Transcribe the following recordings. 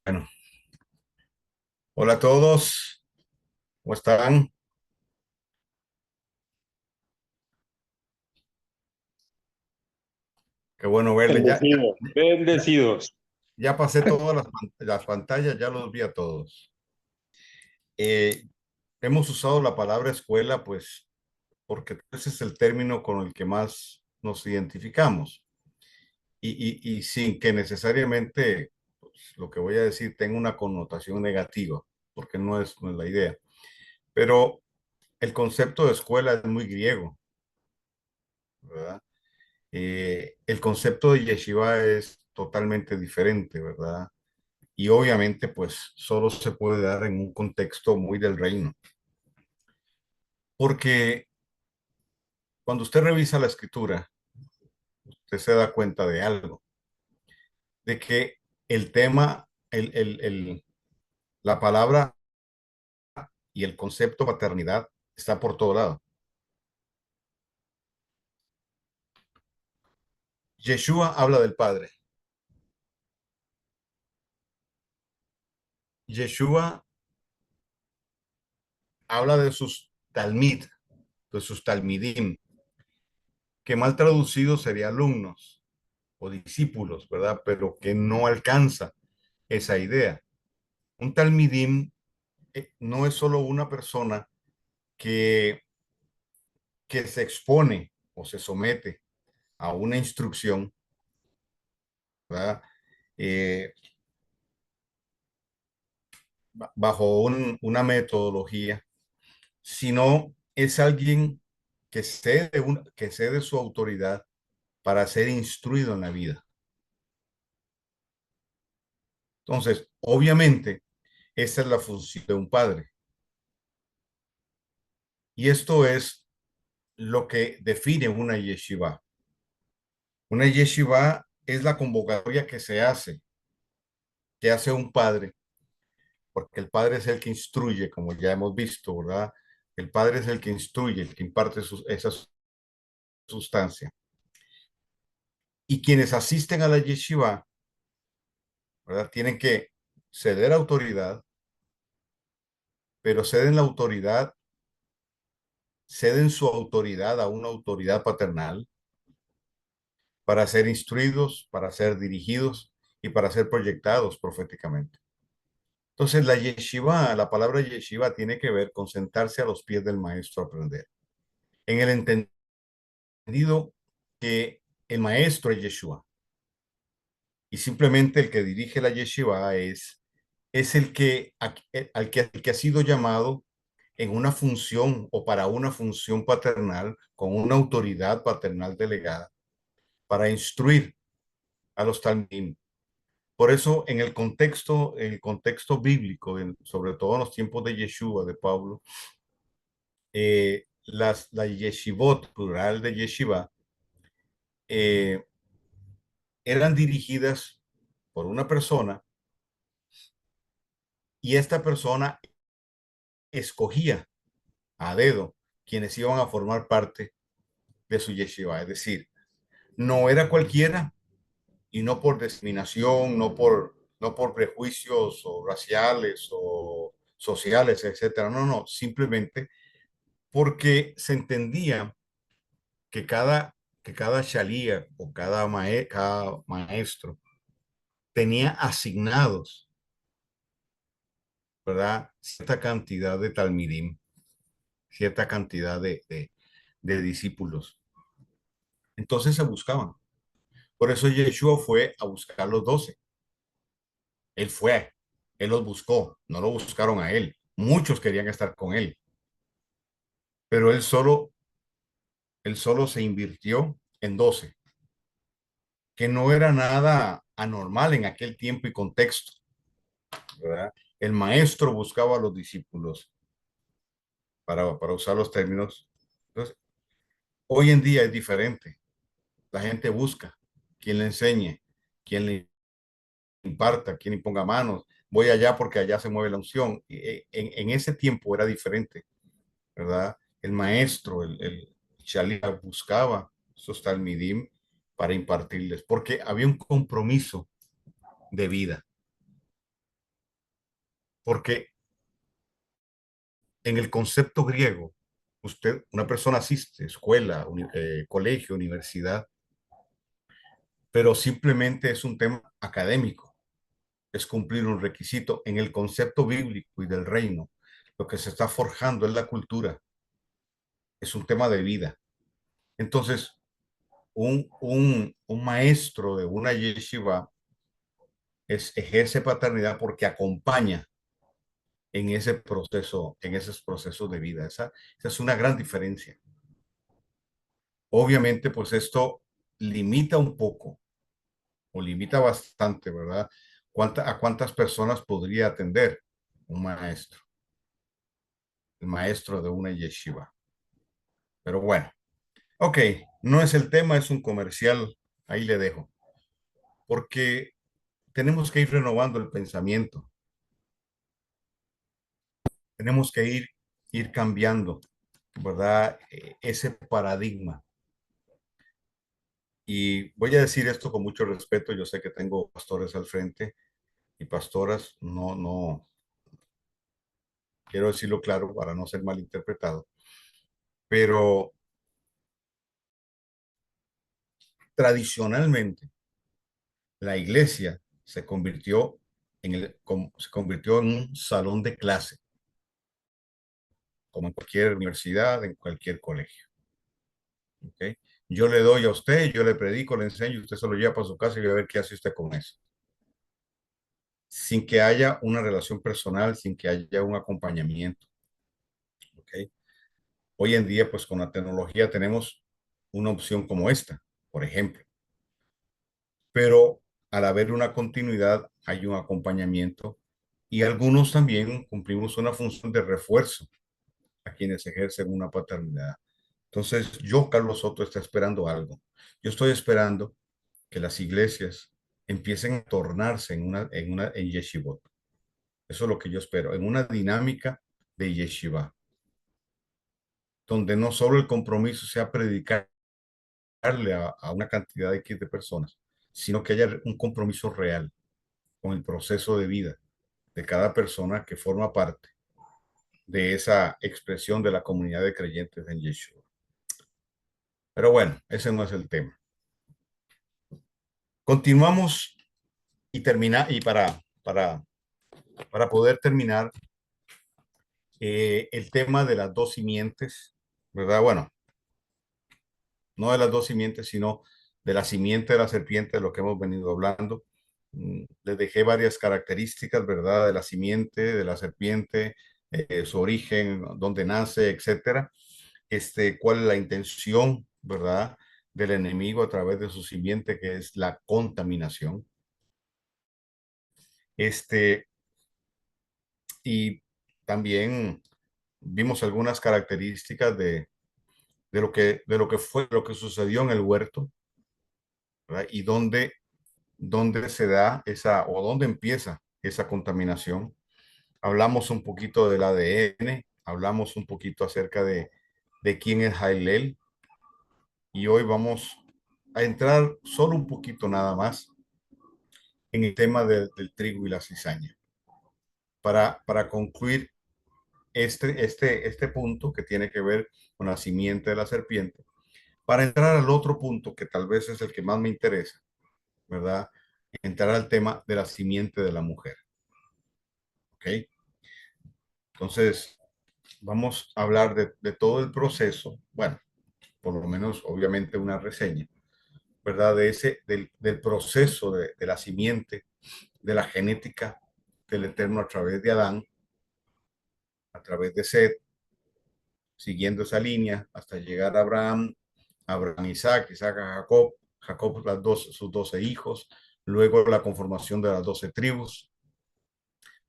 Bueno, hola a todos, ¿cómo están? Qué bueno verles. Bendecidos, Ya, bendecidos. ya pasé todas las pantallas, ya los vi a todos. Eh, Hemos usado la palabra escuela, pues, porque ese es el término con el que más nos identificamos. Y sin que necesariamente pues, lo que voy a decir tenga una connotación negativa, porque no es la idea. Pero el concepto de escuela es muy griego, ¿verdad? El concepto de yeshiva es totalmente diferente, ¿verdad? Y obviamente, pues solo se puede dar en un contexto muy del reino. Porque cuando usted revisa la escritura, usted se da cuenta de algo, de que el tema, la palabra y el concepto paternidad está por todo lado. Yeshua habla del Padre. Yeshua habla de sus talmid, de sus talmidim, que mal traducido sería alumnos o discípulos, ¿verdad? Pero que no alcanza esa idea. Un talmidim no es solo una persona que, que se expone o se somete a una instrucción, ¿verdad? Eh, Bajo una metodología, sino es alguien que cede su autoridad para ser instruido en la vida. Entonces, obviamente, esa es la función de un padre. Y esto es lo que define una yeshiva. Una yeshiva es la convocatoria que hace un padre, porque el padre es el que instruye, como ya hemos visto, ¿verdad? El padre es el que instruye, el que imparte esa sustancia. Y quienes asisten a la yeshiva, ¿verdad? Tienen que ceder autoridad, pero ceden su autoridad a una autoridad paternal para ser instruidos, para ser dirigidos y para ser proyectados proféticamente. Entonces, la yeshiva, la palabra yeshiva tiene que ver con sentarse a los pies del maestro a aprender. En el entendido que el maestro es Yeshua y simplemente el que dirige la yeshiva es el que ha sido llamado en una función o para una función paternal con una autoridad paternal delegada para instruir a los talmidim. Por eso, en el contexto bíblico, sobre todo en los tiempos de Yeshua, de Pablo, la yeshivot, plural de yeshiva, eh, eran dirigidas por una persona y esta persona escogía a dedo quienes iban a formar parte de su yeshiva. Es decir, no era cualquiera y no por discriminación, no por prejuicios o raciales o sociales, etcétera. No, no, simplemente porque se entendía que cada shalía o cada maestro tenía asignados, ¿verdad? Cierta cantidad de talmidim, cierta cantidad de discípulos. Entonces se buscaban. Por eso Yeshua fue a buscar los 12. Él fue, él los buscó, no lo buscaron a él. Muchos querían estar con él, pero él solo se invirtió en 12, que no era nada anormal en aquel tiempo y contexto, ¿verdad? El maestro buscaba a los discípulos para usar los términos. Entonces, hoy en día es diferente. La gente busca quien le enseñe, quien le imparta, quien imponga manos. Voy allá porque allá se mueve la unción. En ese tiempo era diferente, ¿verdad? El maestro, el Shalia buscaba sus talmidim para impartirles, porque había un compromiso de vida. porque en el concepto griego, una persona asiste, escuela, colegio, universidad, pero simplemente es un tema académico, es cumplir un requisito. En el concepto bíblico y del reino, lo que se está forjando es la cultura, es un tema de vida. Entonces, un maestro de una yeshiva ejerce paternidad porque acompaña en esos procesos de vida. Esa es una gran diferencia. Obviamente, pues esto limita un poco o limita bastante, ¿verdad? ¿A cuántas personas podría atender un maestro, el maestro de una yeshiva? Pero bueno, ok, no es el tema, es un comercial, ahí le dejo, porque tenemos que ir renovando el pensamiento, tenemos que ir cambiando, ¿verdad? Ese paradigma. Y voy a decir esto con mucho respeto, yo sé que tengo pastores al frente y pastoras, no, quiero decirlo claro para no ser malinterpretado, pero tradicionalmente la iglesia se convirtió en un salón de clase, como en cualquier universidad, en cualquier colegio. ¿Okay? Yo le doy a usted, yo le predico, le enseño, usted se lo lleva para su casa y va a ver qué hace usted con eso. Sin que haya una relación personal, sin que haya un acompañamiento. ¿Okay? Hoy en día, pues con la tecnología tenemos una opción como esta, por ejemplo. Pero al haber una continuidad, hay un acompañamiento y algunos también cumplimos una función de refuerzo a quienes ejercen una paternidad. Entonces, yo, Carlos Soto, está esperando algo. Yo estoy esperando que las iglesias empiecen a tornarse en yeshivot. Eso es lo que yo espero, en una dinámica de yeshiva, donde no solo el compromiso sea predicarle a una cantidad de X de personas, sino que haya un compromiso real con el proceso de vida de cada persona que forma parte de esa expresión de la comunidad de creyentes en Yeshua. Pero bueno, ese no es el tema. Continuamos y para poder terminar el tema de las dos simientes, ¿verdad? Bueno, no de las dos simientes, sino de la simiente de la serpiente, de lo que hemos venido hablando. Les dejé varias características, ¿verdad? De la simiente, de la serpiente, su origen, dónde nace, etcétera. Cuál es la intención, ¿verdad? Del enemigo a través de su simiente, que es la contaminación. Este, y también vimos algunas características de lo que fue, lo que sucedió en el huerto, ¿verdad? Y dónde se da esa, o dónde empieza esa contaminación. Hablamos un poquito del ADN, hablamos un poquito acerca de quién es Jailel, y hoy vamos a entrar solo un poquito nada más en el tema del trigo y la cizaña, para concluir este punto que tiene que ver con la simiente de la serpiente, para entrar al otro punto que tal vez es el que más me interesa, ¿verdad? Entrar al tema de la simiente de la mujer, ¿ok? Entonces, vamos a hablar de todo el proceso, bueno, por lo menos obviamente una reseña, ¿verdad? Del proceso de la simiente, de la genética del Eterno a través de Adán, a través de Seth, siguiendo esa línea hasta llegar a Abraham, Isaac, Isaac a Jacob, Jacob sus 12 hijos, luego la conformación de las 12 tribus,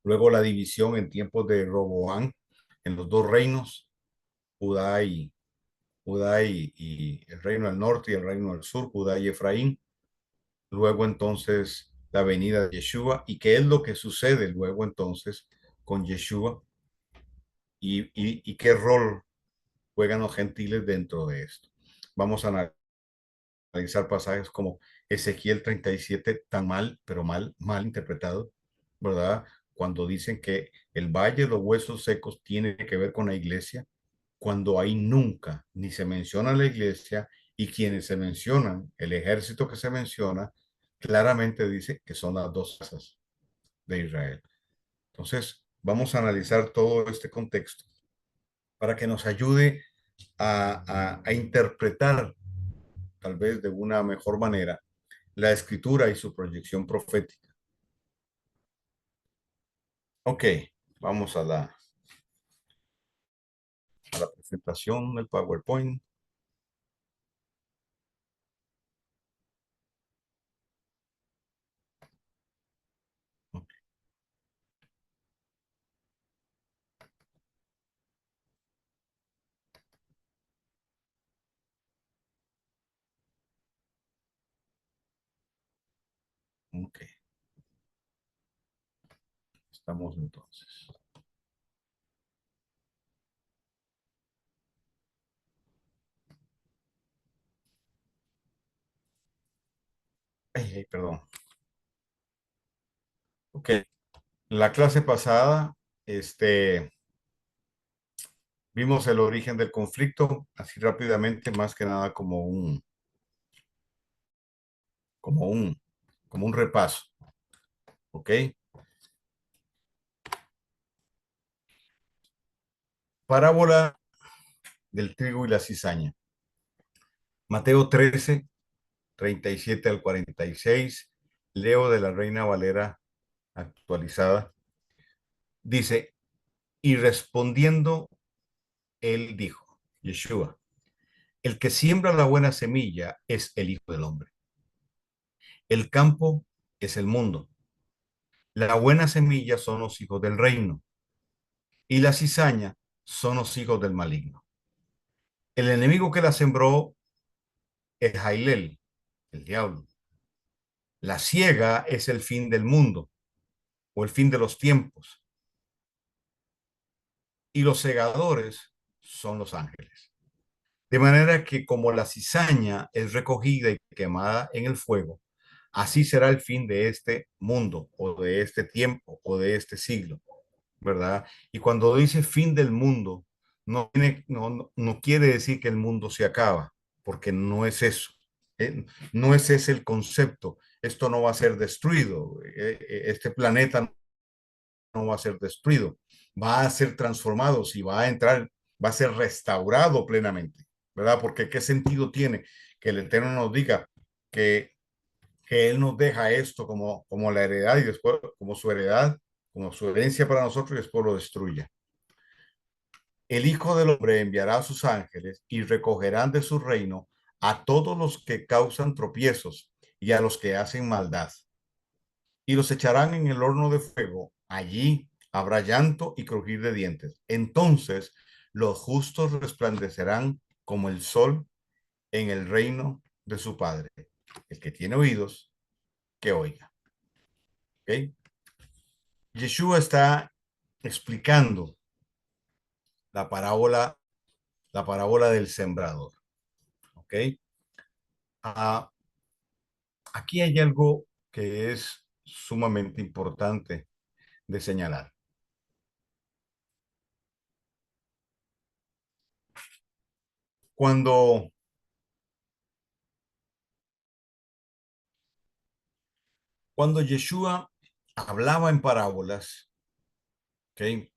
luego la división en tiempos de Roboán en los dos reinos, Judá y el reino del norte y el reino del sur, Judá y Efraín. Luego entonces la venida de Yeshua y qué es lo que sucede luego entonces con Yeshua y qué rol juegan los gentiles dentro de esto. Vamos a analizar pasajes como Ezequiel 37, tan mal, pero mal interpretado, ¿verdad? cuando dicen que el Valle de los Huesos Secos tiene que ver con la iglesia, cuando ahí nunca ni se menciona la iglesia y quienes se mencionan, el ejército que se menciona, claramente dice que son las dos casas de Israel. Entonces, vamos a analizar todo este contexto para que nos ayude a interpretar, tal vez de una mejor manera, la escritura y su proyección profética. Ok, vamos a la presentación del PowerPoint. Ok, ok, estamos entonces. Ay, ay, perdón. Ok, la clase pasada, este, vimos el origen del conflicto, así rápidamente, más que nada como un, como un repaso. Ok, parábola del trigo y la cizaña. Mateo 13, 37 al 46. Leo de la Reina Valera actualizada. Dice, y respondiendo, él dijo, Yeshua, el que siembra la buena semilla es el Hijo del Hombre. El campo es el mundo. La buena semilla son los hijos del reino y la cizaña son los hijos del maligno. El enemigo que la sembró es Jailel, el diablo. La siega es el fin del mundo o el fin de los tiempos y los segadores son los ángeles. De manera que como la cizaña es recogida y quemada en el fuego, así será el fin de este mundo o de este tiempo o de este siglo, ¿verdad? Y cuando dice fin del mundo, no quiere decir que el mundo se acaba, porque no es eso. No es ese el concepto. Esto no va a ser destruido. Este planeta no va a ser destruido. Va a ser transformado, si va a entrar, va a ser restaurado plenamente, ¿verdad? Porque qué sentido tiene que el Eterno nos diga que Él nos deja esto como la heredad y después como su heredad, como su herencia para nosotros y después lo destruya. El Hijo del Hombre enviará a sus ángeles y recogerán de su reino a todos los que causan tropiezos y a los que hacen maldad, y los echarán en el horno de fuego. Allí habrá llanto y crujir de dientes. Entonces los justos resplandecerán como el sol en el reino de su Padre. El que tiene oídos, que oiga. ¿Okay? Yeshua está explicando la parábola, la parábola del sembrador. ¿Ok? Ah, aquí hay algo que es sumamente importante de señalar. Cuando, cuando Yeshua hablaba en parábolas, ¿ok?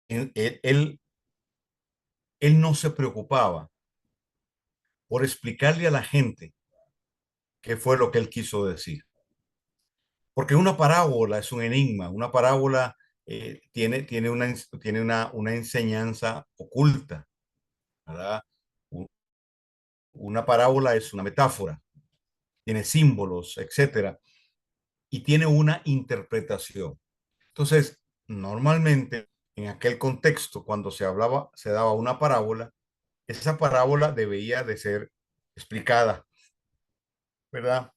Él no se preocupaba por explicarle a la gente qué fue lo que él quiso decir. Porque una parábola es un enigma, una parábola tiene una enseñanza oculta, ¿verdad? Una parábola es una metáfora, tiene símbolos, etcétera, y tiene una interpretación. Entonces, normalmente en aquel contexto, cuando se daba una parábola, esa parábola debía de ser explicada, ¿verdad?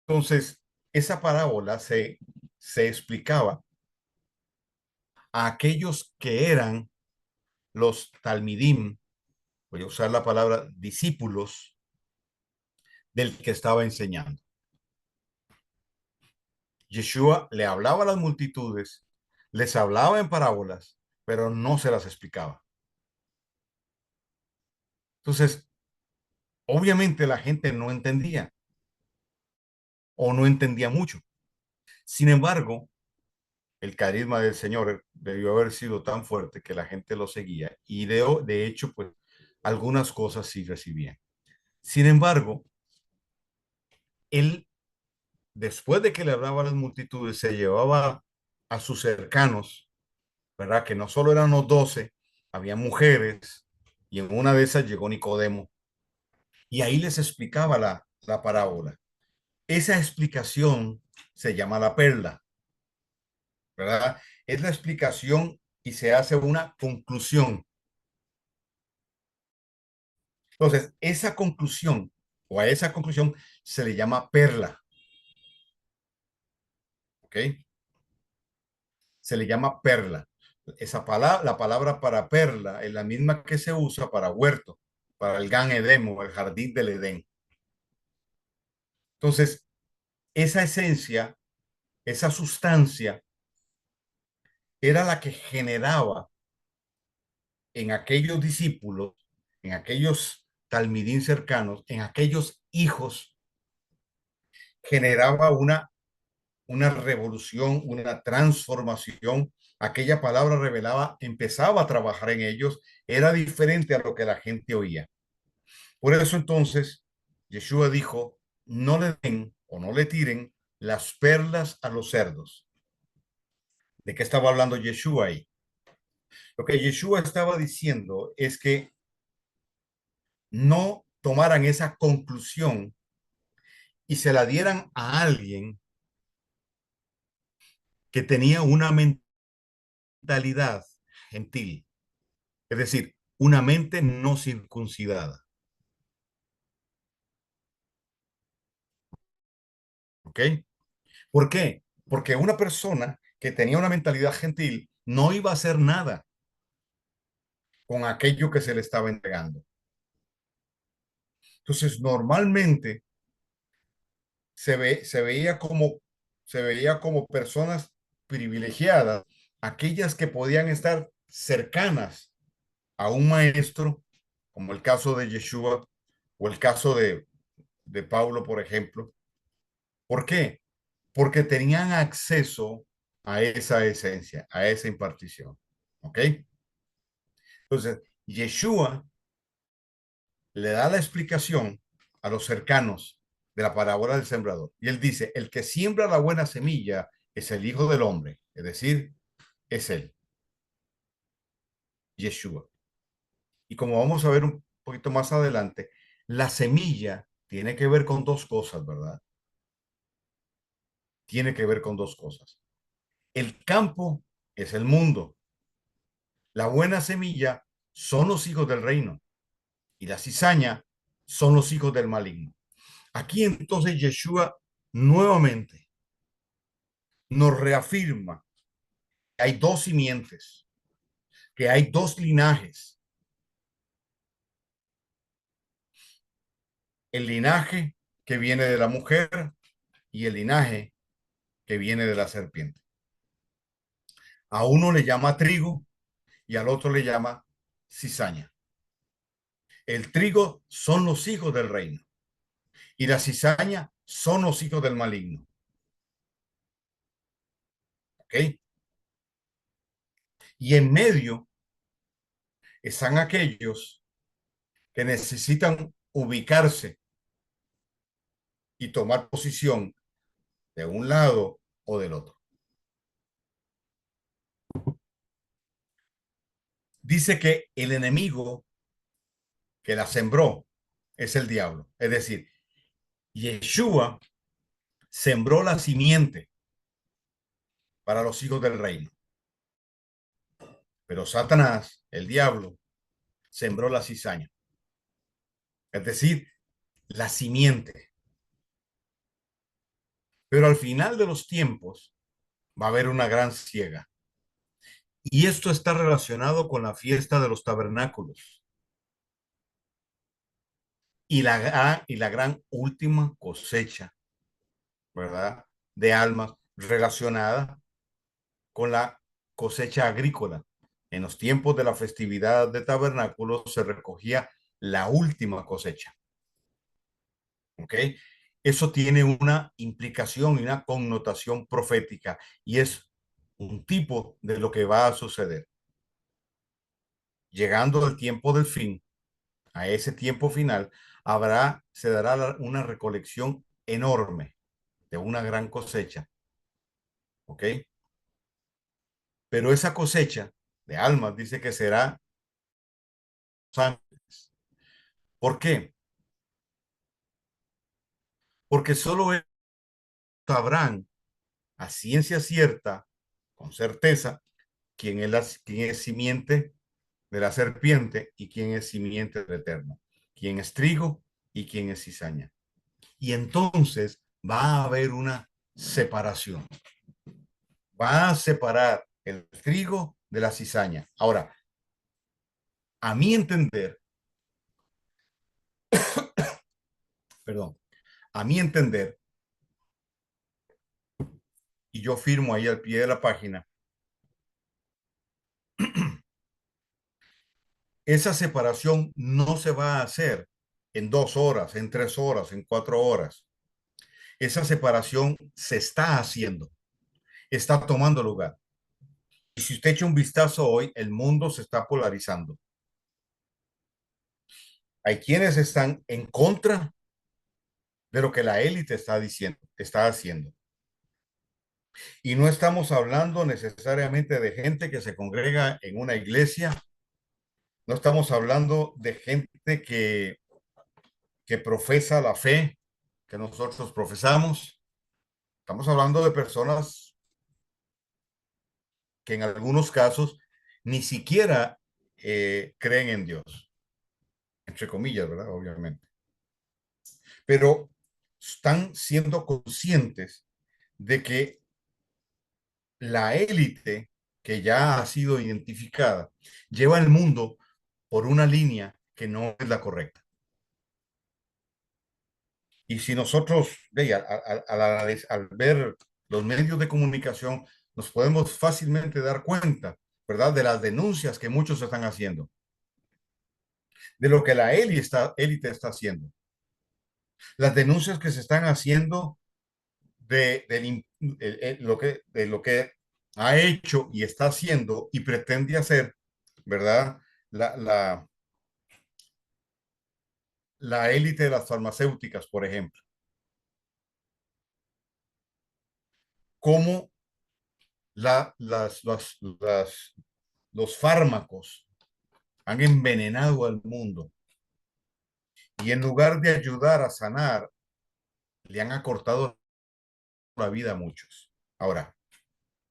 Entonces, esa parábola se explicaba a aquellos que eran los talmidim, voy a usar la palabra discípulos del que estaba enseñando. Yeshua le hablaba a las multitudes, les hablaba en parábolas, pero no se las explicaba. Entonces, obviamente la gente no entendía o no entendía mucho. Sin embargo, el carisma del Señor debió haber sido tan fuerte que la gente lo seguía y de hecho, pues algunas cosas sí recibían. Sin embargo, él, después de que le hablaba a las multitudes, se llevaba a sus cercanos, ¿verdad? Que no solo eran los 12, había mujeres y en una de esas llegó Nicodemo y ahí les explicaba la parábola. Esa explicación se llama la perla, ¿verdad? Es la explicación y se hace una conclusión. Entonces, esa conclusión o a esa conclusión se le llama perla, ¿ok? Se le llama perla. Esa palabra, la palabra para perla es la misma que se usa para huerto, para el Gan Edén o el jardín del Edén. Entonces, esa esencia, esa sustancia, era la que generaba en aquellos discípulos, en aquellos talmidín cercanos, en aquellos hijos, generaba una revolución, una transformación. Aquella palabra revelaba, empezaba a trabajar en ellos, era diferente a lo que la gente oía. Por eso entonces, Yeshua dijo, no le den o no le tiren las perlas a los cerdos. ¿De qué estaba hablando Yeshua ahí? Lo que Yeshua estaba diciendo es que no tomaran esa conclusión y se la dieran a alguien que tenía una mentalidad gentil, es decir, una mente no circuncidada. ¿Ok? ¿Por qué? Porque una persona que tenía una mentalidad gentil no iba a hacer nada con aquello que se le estaba entregando. Entonces, normalmente se veía como personas privilegiadas, aquellas que podían estar cercanas a un maestro, como el caso de Yeshua o el caso de Pablo, por ejemplo. ¿Por qué? Porque tenían acceso a esa esencia, a esa impartición. ¿Ok? Entonces, Yeshua le da la explicación a los cercanos de la parábola del sembrador. Y él dice, el que siembra la buena semilla es el Hijo del Hombre, es decir, es él, Yeshua. Y como vamos a ver un poquito más adelante, la semilla tiene que ver con dos cosas, ¿verdad? Tiene que ver con dos cosas. El campo es el mundo. La buena semilla son los hijos del reino y la cizaña son los hijos del maligno. Aquí entonces Yeshua nuevamente nos reafirma que hay dos simientes, que hay dos linajes. El linaje que viene de la mujer y el linaje que viene de la serpiente. A uno le llama trigo y al otro le llama cizaña. El trigo son los hijos del reino y la cizaña son los hijos del maligno. ¿Ok? Y en medio están aquellos que necesitan ubicarse y tomar posición de un lado o del otro. Dice que el enemigo que la sembró es el diablo. Es decir, Yeshua sembró la simiente para los hijos del reino. Pero Satanás, el diablo, sembró la cizaña. Es decir, la simiente. Pero al final de los tiempos va a haber una gran siega. Y esto está relacionado con la fiesta de los tabernáculos y la gran última cosecha, ¿verdad? De almas relacionada con la cosecha agrícola. En los tiempos de la festividad de tabernáculos se recogía la última cosecha. ¿Ok? Eso tiene una implicación y una connotación profética y es un tipo de lo que va a suceder. Llegando al tiempo del fin, a ese tiempo final, se dará una recolección enorme de una gran cosecha. ¿Ok? Pero esa cosecha de almas dice que será ángeles. ¿Por qué? Porque solo ellos sabrán a ciencia cierta, con certeza, quién es simiente de la serpiente y quién es simiente del eterno, quién es trigo y quién es cizaña. Y entonces va a haber una separación. Va a separar el trigo de la cizaña. Ahora, a mi entender, perdón, a mi entender, y yo firmo ahí al pie de la página, esa separación no se va a hacer en 2 horas, en 3 horas, en 4 horas. Esa separación se está haciendo, está tomando lugar. Y si usted echa un vistazo hoy, el mundo se está polarizando. Hay quienes están en contra de lo que la élite está diciendo, está haciendo. Y no estamos hablando necesariamente de gente que se congrega en una iglesia, no estamos hablando de gente que profesa la fe que nosotros profesamos. Estamos hablando de personas que en algunos casos ni siquiera creen en Dios, entre comillas, ¿verdad? Obviamente. Pero están siendo conscientes de que la élite que ya ha sido identificada lleva el mundo por una línea que no es la correcta. Y si nosotros, al ver los medios de comunicación, nos podemos fácilmente dar cuenta, ¿verdad? De las denuncias que muchos están haciendo, de lo que la élite está haciendo, las denuncias que se están haciendo de lo que ha hecho y está haciendo y pretende hacer, ¿verdad? La, la, la élite de las farmacéuticas, por ejemplo. Cómo la, los fármacos han envenenado al mundo y en lugar de ayudar a sanar, le han acortado la vida a muchos. Ahora,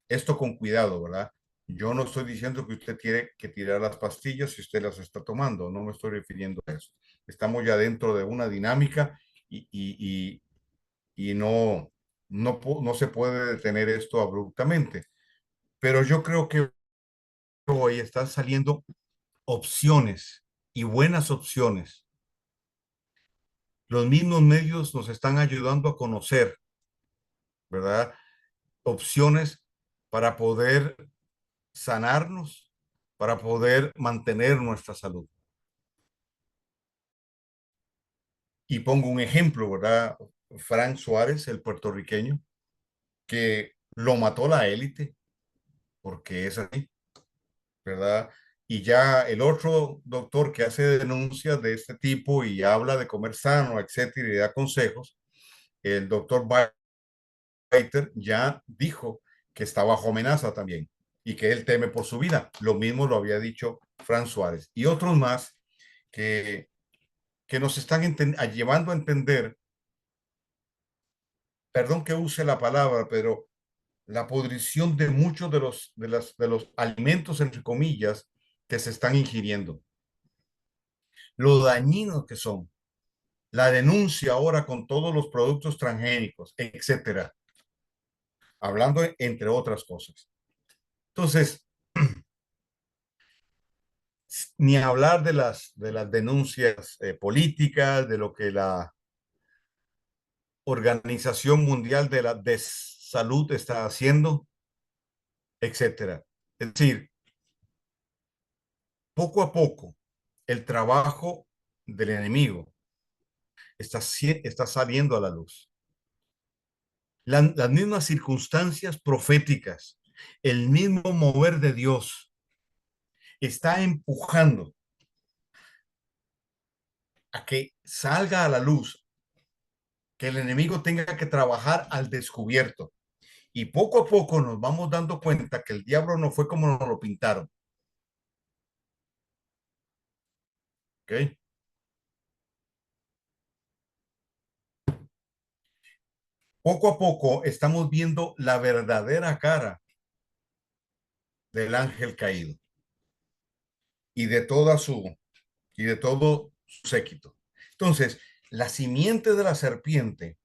esto con cuidado, ¿verdad? Yo no estoy diciendo que usted tiene que tirar las pastillas si usted las está tomando, no me estoy refiriendo a eso. Estamos ya dentro de una dinámica y no se puede detener esto abruptamente. Pero yo creo que hoy están saliendo opciones y buenas opciones. Los mismos medios nos están ayudando a conocer, ¿verdad? Opciones para poder sanarnos, para poder mantener nuestra salud. Y pongo un ejemplo, ¿verdad? Frank Suárez, el puertorriqueño, que lo mató la élite, porque es así, ¿verdad? Y ya el otro doctor que hace denuncias de este tipo y habla de comer sano, etcétera, y da consejos, el doctor Reiter ya dijo que está bajo amenaza también y que él teme por su vida. Lo mismo lo había dicho Fran Suárez y otros más que, que nos están llevando a entender, perdón que use la palabra, pero la podrición de muchos de los alimentos, entre comillas, que se están ingiriendo, lo dañinos que son, la denuncia ahora con todos los productos transgénicos, etcétera, hablando entre otras cosas. Entonces, ni hablar de las denuncias políticas, de lo que la Organización Mundial de la salud está haciendo, etcétera. Es decir, poco a poco, el trabajo del enemigo está saliendo a la luz. Las mismas circunstancias proféticas, el mismo mover de Dios está empujando a que salga a la luz, que el enemigo tenga que trabajar al descubierto. Y poco a poco nos vamos dando cuenta que el diablo no fue como nos lo pintaron. ¿Ok? Poco a poco estamos viendo la verdadera cara del ángel caído y de toda su y de todo su séquito. Entonces, la simiente de la serpiente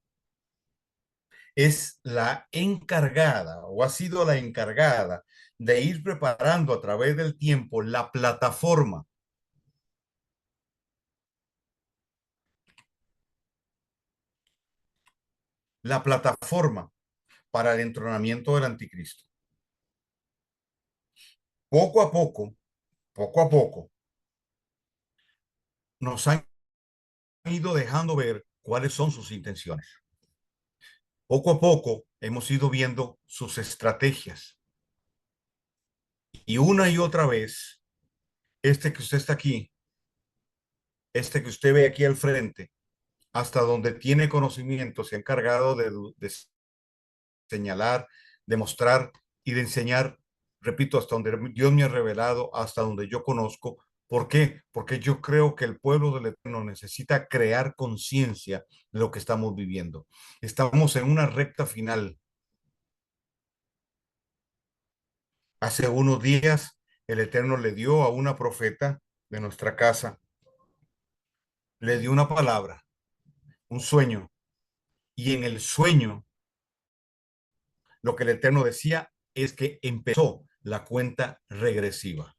es la encargada o ha sido la encargada de ir preparando a través del tiempo la plataforma para el entronamiento del anticristo. Poco a poco a poco, nos han ido dejando ver cuáles son sus intenciones. Poco a poco hemos ido viendo sus estrategias. Y una y otra vez, este que usted está aquí, este que usted ve aquí al frente, hasta donde tiene conocimiento, se ha encargado de señalar, de mostrar y de enseñar, repito, hasta donde Dios me ha revelado, hasta donde yo conozco. ¿Por qué? Porque yo creo que el pueblo del Eterno necesita crear conciencia de lo que estamos viviendo. Estamos en una recta final. Hace unos días, el Eterno le dio a una profeta de nuestra casa, le dio una palabra, un sueño, y en el sueño lo que el Eterno decía es que empezó la cuenta regresiva.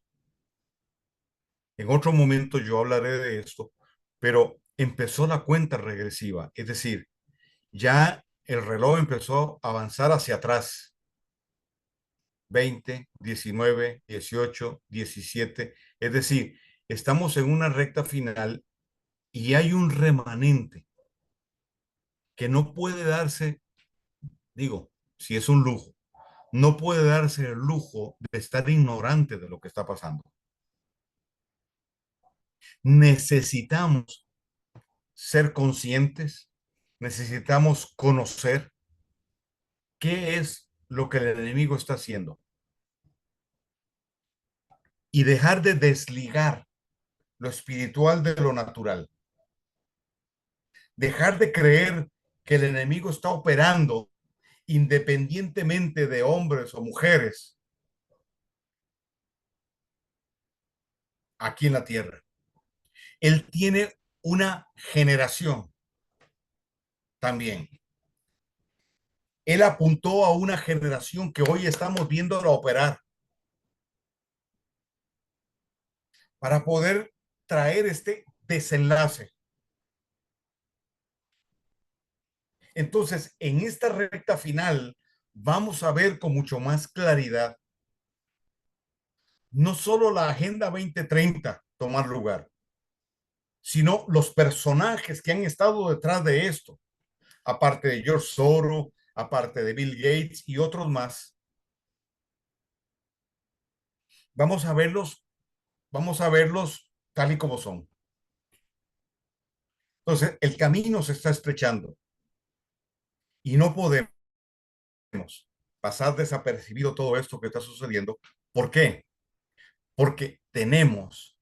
En otro momento yo hablaré de esto, pero empezó la cuenta regresiva, es decir, ya el reloj empezó a avanzar hacia atrás. 20, 19, 18, 17, es decir, estamos en una recta final y hay un remanente que no puede darse, digo, si es un lujo, no puede darse el lujo de estar ignorante de lo que está pasando. Necesitamos ser conscientes, necesitamos conocer qué es lo que el enemigo está haciendo y dejar de desligar lo espiritual de lo natural. Dejar de creer que el enemigo está operando independientemente de hombres o mujeres aquí en la tierra. Él tiene una generación también. Él apuntó a una generación que hoy estamos viéndola operar para poder traer este desenlace. Entonces, en esta recta final, vamos a ver con mucho más claridad no solo la Agenda 2030 tomar lugar, sino los personajes que han estado detrás de esto, aparte de George Soros, aparte de Bill Gates y otros más. Vamos a verlos tal y como son. Entonces, el camino se está estrechando y no podemos pasar desapercibido todo esto que está sucediendo. ¿Por qué? Porque tenemos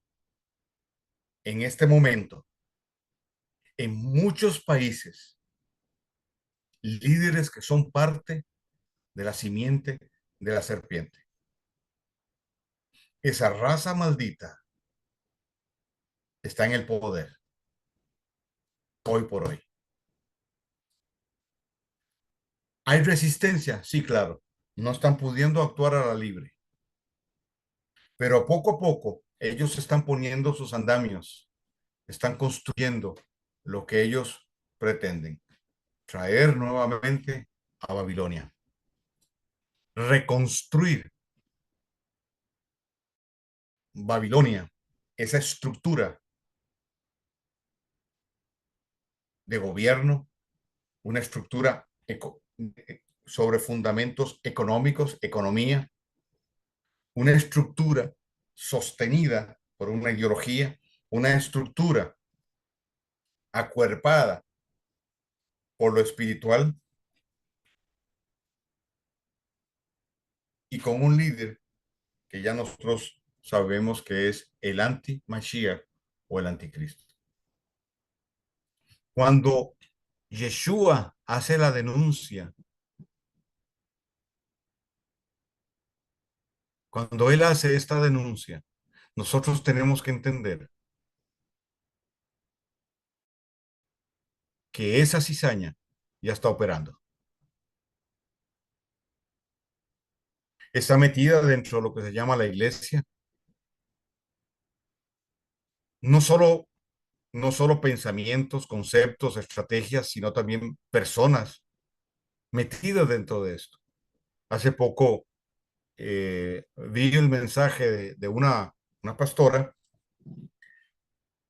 en este momento en muchos países líderes que son parte de la simiente de la serpiente. Esa raza maldita está en el poder hoy por hoy. ¿Hay resistencia? Sí, claro. No están pudiendo actuar a la libre. Pero poco a poco ellos están poniendo sus andamios, están construyendo lo que ellos pretenden, traer nuevamente a Babilonia. reconstruir Babilonia, esa estructura de gobierno, una estructura sobre fundamentos económicos, economía, una estructura sostenida por una ideología, una estructura acuerpada por lo espiritual y con un líder que ya nosotros sabemos que es el anti-Mashiach o el anticristo. Cuando Yeshua hace la denuncia, cuando él hace esta denuncia, nosotros tenemos que entender que esa cizaña ya está operando. Está metida dentro de lo que se llama la iglesia. No solo, no solo pensamientos, conceptos, estrategias, sino también personas metidas dentro de esto. Hace poco vi el mensaje de una pastora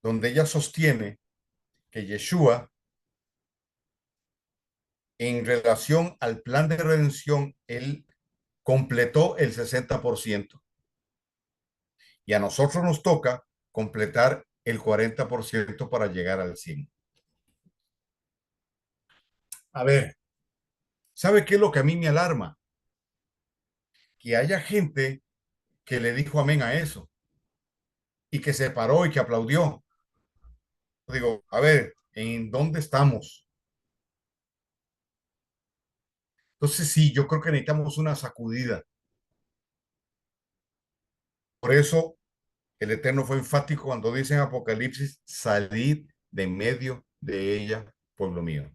donde ella sostiene que Yeshua, en relación al plan de redención, él completó el 60% y a nosotros nos toca completar el 40% para llegar al 100%. A ver, ¿sabe qué es lo que a mí me alarma? Que haya gente que le dijo amén a eso y que se paró y que aplaudió. Digo, a ver, ¿en dónde estamos? Entonces sí, yo creo que necesitamos una sacudida. Por eso el Eterno fue enfático cuando dice en Apocalipsis, salid de medio de ella, pueblo mío.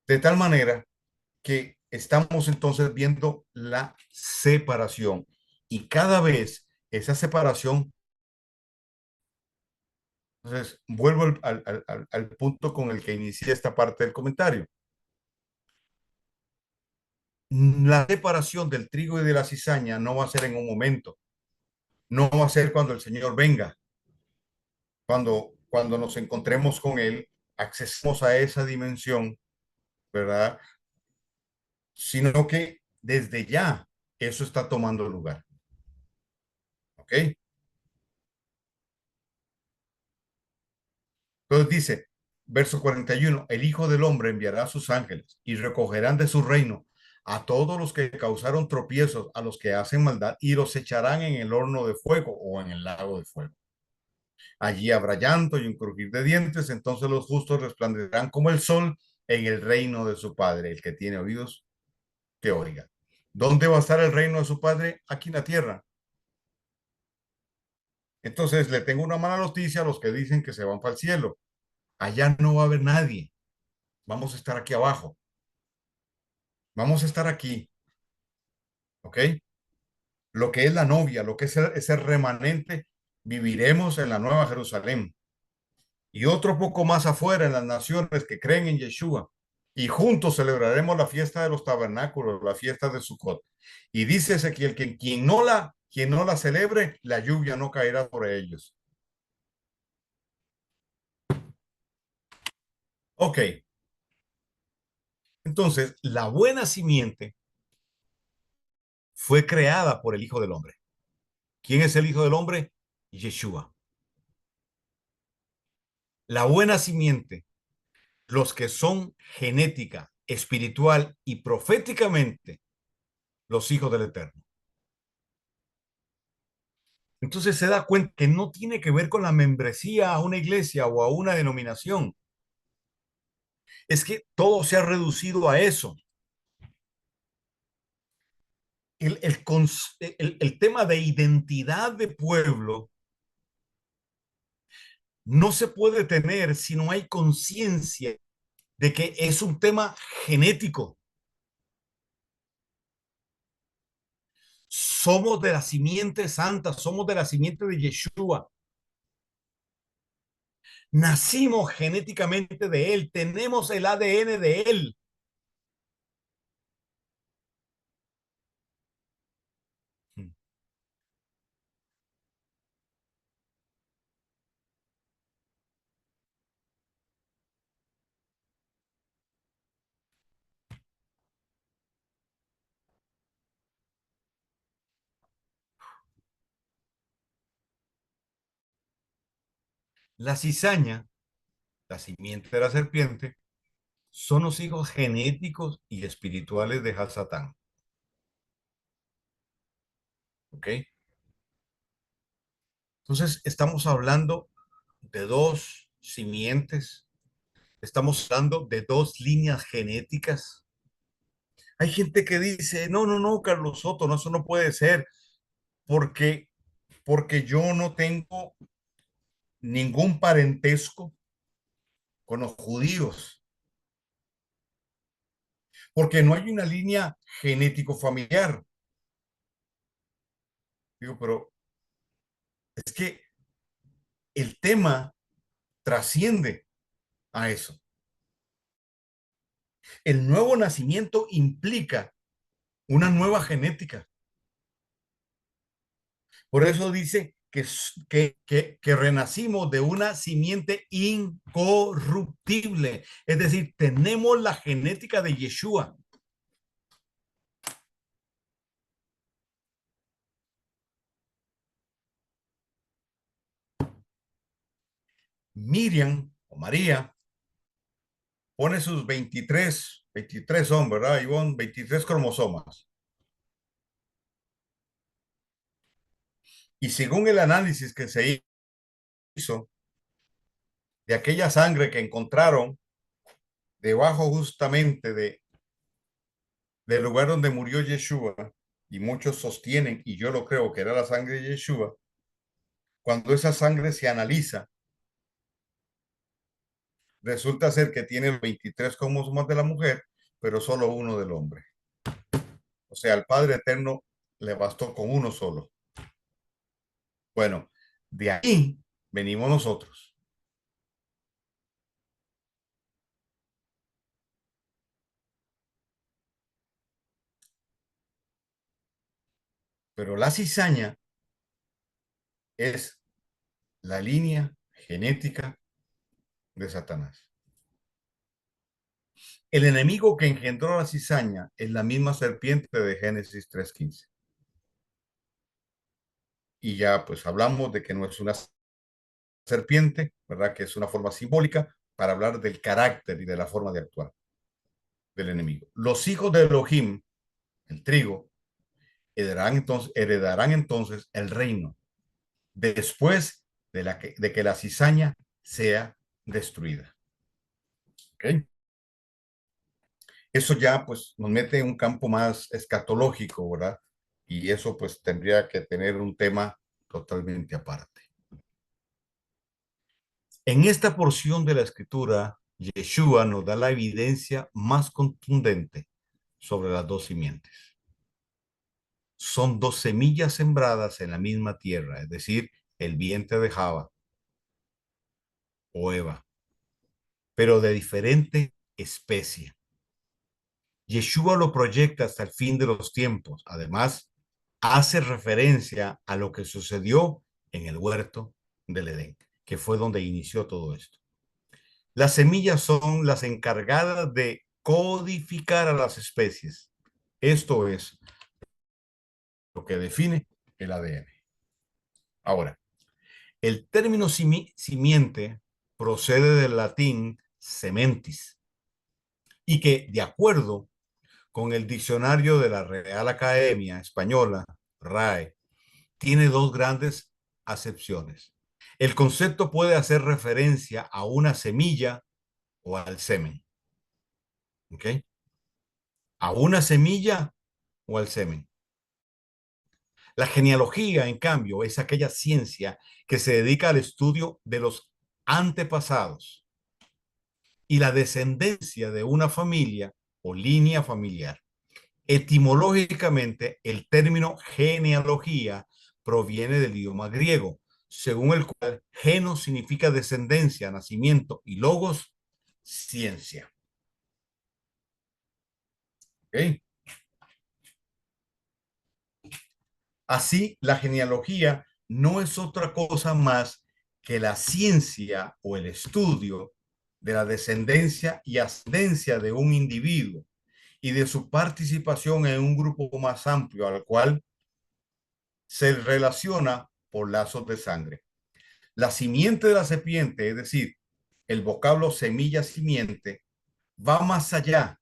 De tal manera que estamos entonces viendo la separación y cada vez esa separación, entonces vuelvo al punto con el que inicié esta parte del comentario. La separación del trigo y de la cizaña no va a ser en un momento, no va a ser cuando el Señor venga, cuando nos encontremos con Él, accesemos a esa dimensión, ¿verdad? Sino que desde ya eso está tomando lugar, ¿ok? Entonces dice, verso 41, el Hijo del Hombre enviará a sus ángeles y recogerán de su reino a todos los que causaron tropiezos, a los que hacen maldad, y los echarán en el horno de fuego o en el lago de fuego. Allí habrá llanto y un crujir de dientes, entonces los justos resplandecerán como el sol en el reino de su Padre. El que tiene oídos, que oiga. ¿Dónde va a estar el reino de su Padre? Aquí en la tierra. Entonces le tengo una mala noticia a los que dicen que se van para el cielo. Allá no va a haber nadie. Vamos a estar aquí abajo. Vamos a estar aquí, ¿ok? Lo que es la novia, lo que es ese remanente, viviremos en la Nueva Jerusalén. Y otro poco más afuera en las naciones que creen en Yeshua. Y juntos celebraremos la fiesta de los tabernáculos, la fiesta de Sukkot. Y dice Ezequiel que quien no la celebre, la lluvia no caerá sobre ellos. Ok, entonces la buena simiente fue creada por el Hijo del Hombre. ¿Quién es el Hijo del Hombre? Yeshua. La buena simiente, los que son genética, espiritual y proféticamente los hijos del Eterno. Entonces se da cuenta que no tiene que ver con la membresía a una iglesia o a una denominación. Es que todo se ha reducido a eso. El tema de identidad de pueblo no se puede tener si no hay conciencia de que es un tema genético. Somos de la simiente santa, somos de la simiente de Yeshua. Nacimos genéticamente de él, tenemos el ADN de él. La cizaña, la simiente de la serpiente, son los hijos genéticos y espirituales de Hasatán. ¿Ok? Entonces, estamos hablando de dos simientes, estamos hablando de dos líneas genéticas. Hay gente que dice, no, no, no, Carlos Soto, no, eso no puede ser, porque, porque yo no tengo ningún parentesco con los judíos, porque no hay una línea genético familiar. Digo, pero es que el tema trasciende a eso. El nuevo nacimiento implica una nueva genética. Por eso dice que renacimos de una simiente incorruptible. Es decir, tenemos la genética de Yeshua. Miriam o María pone sus 23 son, ¿verdad, Ivonne? 23 cromosomas. Y según el análisis que se hizo de aquella sangre que encontraron debajo justamente del lugar donde murió Yeshua, y muchos sostienen, y yo lo creo, que era la sangre de Yeshua, cuando esa sangre se analiza, resulta ser que tiene 23 cromosomas de la mujer, pero solo uno del hombre. O sea, al Padre Eterno le bastó con uno solo. Bueno, de ahí venimos nosotros. Pero la cizaña es la línea genética de Satanás. El enemigo que engendró la cizaña es la misma serpiente de Génesis 3:15. Y ya pues hablamos de que no es una serpiente, ¿verdad? Que es una forma simbólica para hablar del carácter y de la forma de actuar del enemigo. Los hijos de Elohim, el trigo, heredarán entonces el reino después de que la cizaña sea destruida. ¿Okay? Eso ya pues nos mete en un campo más escatológico, ¿verdad? Y eso pues tendría que tener un tema totalmente aparte. En esta porción de la escritura, Yeshua nos da la evidencia más contundente sobre las dos simientes. Son dos semillas sembradas en la misma tierra, es decir, el vientre de Java o Eva, pero de diferente especie. Yeshua lo proyecta hasta el fin de los tiempos. Además, hace referencia a lo que sucedió en el huerto del Edén, que fue donde inició todo esto. Las semillas son las encargadas de codificar a las especies. Esto es lo que define el ADN. Ahora, el término simiente procede del latín sementis y que, de acuerdo con el diccionario de la Real Academia Española, RAE, tiene dos grandes acepciones. El concepto puede hacer referencia a una semilla o al semen. ¿Ok? A una semilla o al semen. La genealogía, en cambio, es aquella ciencia que se dedica al estudio de los antepasados y la descendencia de una familia o línea familiar. Etimológicamente, el término genealogía proviene del idioma griego. según el cual genos significa descendencia, nacimiento y logos, ciencia. ¿Ok? Así, la genealogía no es otra cosa más que la ciencia o el estudio de la descendencia y ascendencia de un individuo y de su participación en un grupo más amplio al cual se relaciona por lazos de sangre. La simiente de la serpiente, es decir, el vocablo semilla simiente, va más allá,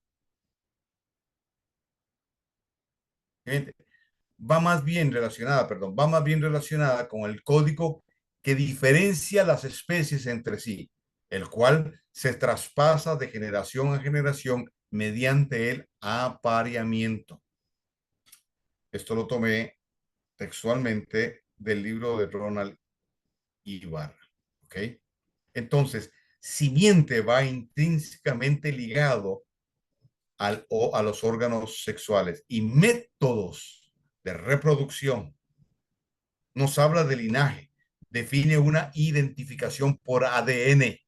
va más bien relacionada, perdón, va más bien relacionada con el código que diferencia las especies entre sí, el cual se traspasa de generación a generación mediante el apareamiento. Esto lo tomé textualmente del libro de Ronald Ibarra. ¿Ok? Entonces, simiente va intrínsecamente ligado o a los órganos sexuales y métodos de reproducción. Nos habla de linaje, define una identificación por ADN.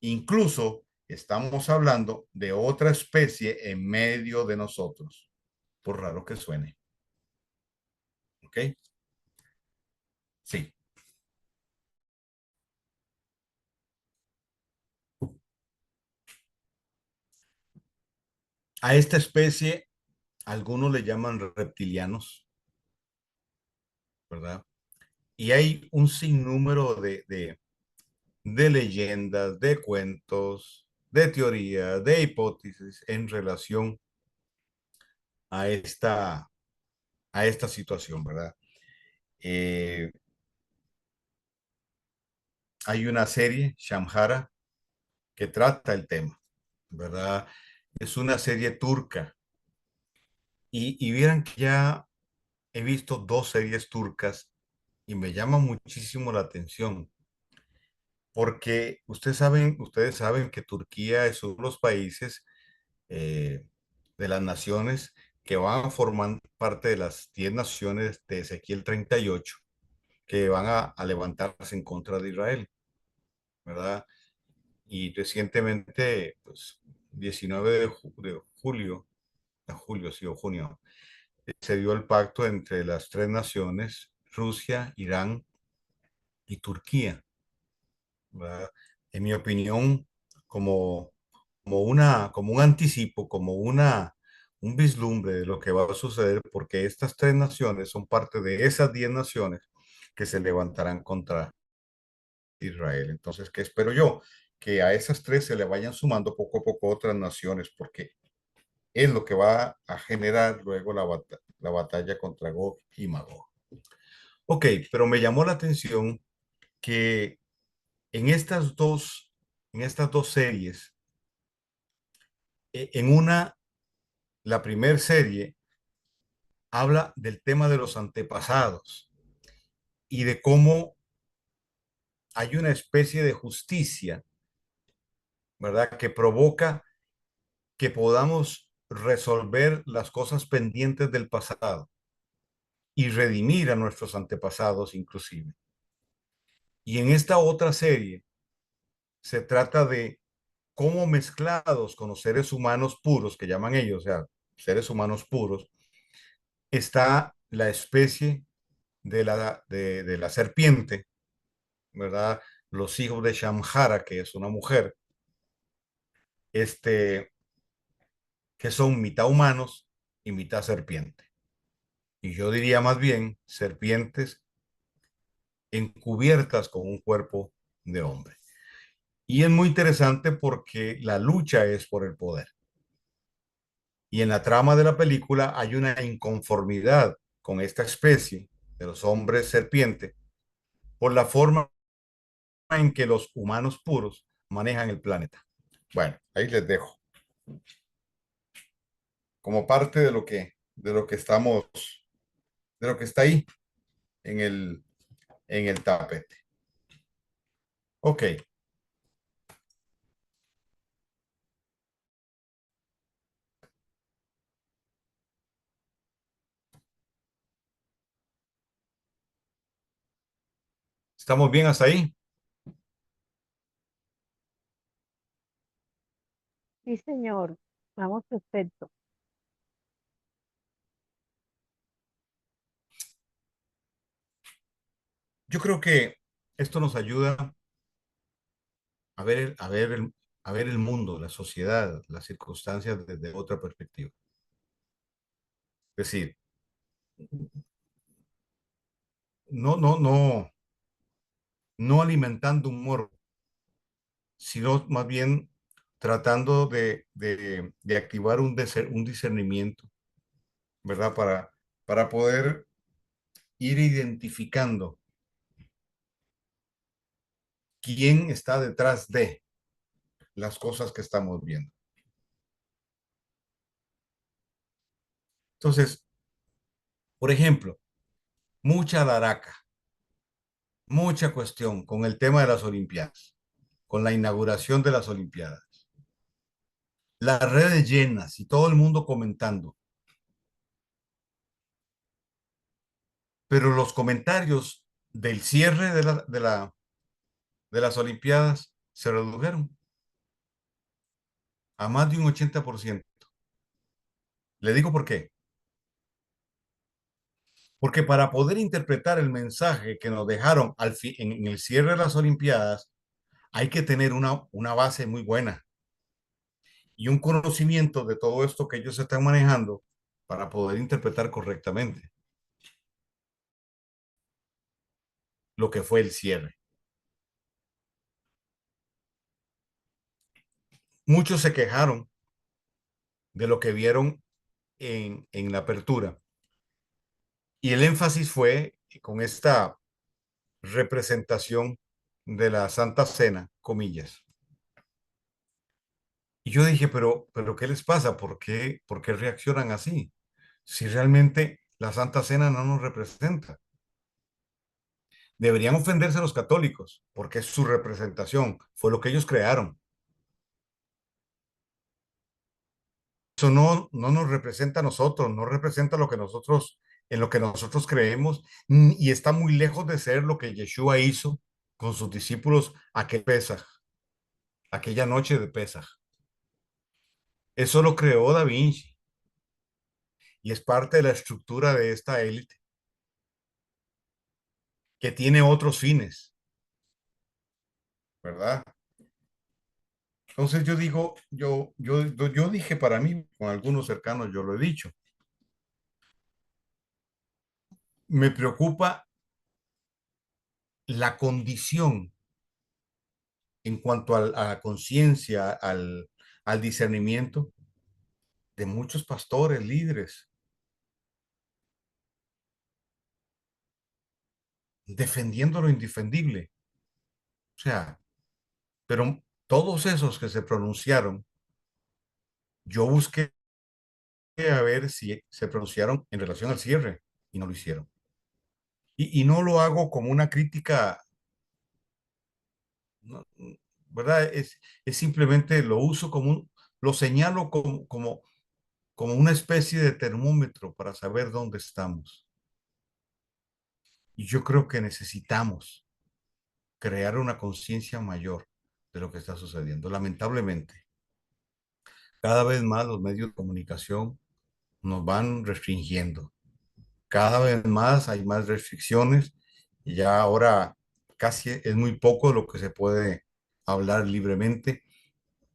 Incluso estamos hablando de otra especie en medio de nosotros, por raro que suene. ¿Ok? Sí. A esta especie algunos le llaman reptilianos, ¿verdad? Y hay un sinnúmero de leyendas, de cuentos, de teorías, de hipótesis en relación a esta situación, ¿verdad? Eh, Hay una serie, Shamhara, que trata el tema, ¿verdad? Es una serie turca. Y vieran que ya he visto dos series turcas y me llama muchísimo la atención, porque ustedes saben que Turquía es uno de los países de las naciones que van a formar parte de las 10 naciones de Ezequiel 38, que van a levantarse en contra de Israel, ¿verdad? Y recientemente, pues, 19 de julio, sí, o junio, se dio el pacto entre las tres naciones, Rusia, Irán y Turquía, ¿verdad? En mi opinión, como, como un anticipo, un vislumbre de lo que va a suceder, porque estas tres naciones son parte de esas 10 naciones que se levantarán contra Israel. Entonces, ¿qué espero yo? Que a esas tres se le vayan sumando poco a poco otras naciones, porque es lo que va a generar luego la batalla contra Gog y Magog. Ok, pero me llamó la atención que en en estas dos series, en una, la primera serie habla del tema de los antepasados y de cómo hay una especie de justicia, ¿verdad? Que provoca que podamos resolver las cosas pendientes del pasado y redimir a nuestros antepasados inclusive. Y en esta otra serie se trata de cómo mezclados con los seres humanos puros, que llaman ellos, o sea, seres humanos puros, está la especie de la serpiente, ¿verdad? Los hijos de Shamhara, que es una mujer, este, que son mitad humanos y mitad serpiente. Y yo diría más bien serpientes encubiertas con un cuerpo de hombre. Y es muy interesante porque la lucha es por el poder. Y en la trama de la película hay una inconformidad con esta especie de los hombres serpiente por la forma en que los humanos puros manejan el planeta. Bueno, ahí les dejo como parte de lo que estamos, de lo que está ahí en en el tapete. Ok, ¿Estamos bien hasta ahí? Sí, señor. Vamos, perfecto. Yo creo que esto nos ayuda a ver el mundo, la sociedad, las circunstancias desde otra perspectiva. Es decir, no, no alimentando un morbo, sino más bien tratando de activar un discernimiento, ¿verdad? Para poder ir identificando quién está detrás de las cosas que estamos viendo. Entonces, por ejemplo, mucha laraca, mucha cuestión con el tema de las Olimpiadas, con la inauguración de las Olimpiadas. Las redes llenas y todo el mundo comentando, pero los comentarios del cierre de las Olimpiadas se redujeron a más de un 80%. Le digo por qué. Porque para poder interpretar el mensaje que nos dejaron en el cierre de las Olimpiadas, hay que tener una base muy buena y un conocimiento de todo esto que ellos están manejando para poder interpretar correctamente lo que fue el cierre. Muchos se quejaron de lo que vieron en la apertura y el énfasis fue con esta representación de la Santa Cena, comillas. Y yo dije, pero ¿qué les pasa? Por qué reaccionan así? Si realmente la Santa Cena no nos representa. Deberían ofenderse los católicos, porque es su representación, fue lo que ellos crearon. Eso no nos representa a nosotros, no representa lo que nosotros, en lo que nosotros creemos, y está muy lejos de ser lo que Yeshua hizo con sus discípulos aquel Pesaj, aquella noche de Pesaj. Eso lo creó Da Vinci y es parte de la estructura de esta élite que tiene otros fines, ¿verdad? Entonces yo digo, yo dije para mí, con algunos cercanos yo lo he dicho, me preocupa la condición en cuanto a la conciencia, al discernimiento de muchos pastores, líderes, defendiendo lo indefendible. O sea, pero todos esos que se pronunciaron, yo busqué a ver si se pronunciaron en relación al cierre y no lo hicieron. Y no lo hago como una crítica, no, ¿verdad? Es simplemente lo uso lo señalo como una especie de termómetro para saber dónde estamos. Y yo creo que necesitamos crear una conciencia mayor de lo que está sucediendo. Lamentablemente, cada vez más los medios de comunicación nos van restringiendo. Cada vez más hay más restricciones y ya ahora casi es muy poco lo que se puede hablar libremente.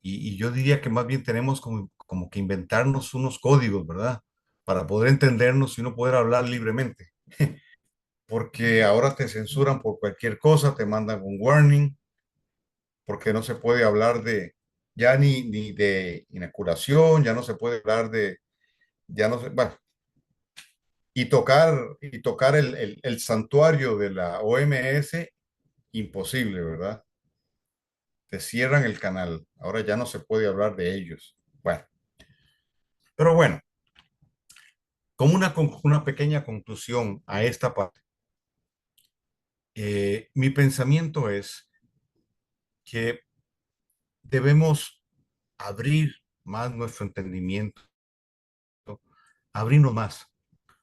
Y yo diría que más bien tenemos como que inventarnos unos códigos, ¿verdad? Para poder entendernos y no poder hablar libremente. Porque ahora te censuran por cualquier cosa, te mandan un warning, porque no se puede hablar ya ni de inoculación, ya no se puede hablar ya no se, bueno, y tocar el santuario de la OMS, imposible, ¿verdad? Te cierran el canal, ahora ya no se puede hablar de ellos. Bueno, pero bueno, como una pequeña conclusión a esta parte, mi pensamiento es que debemos abrir más nuestro entendimiento, abrirnos más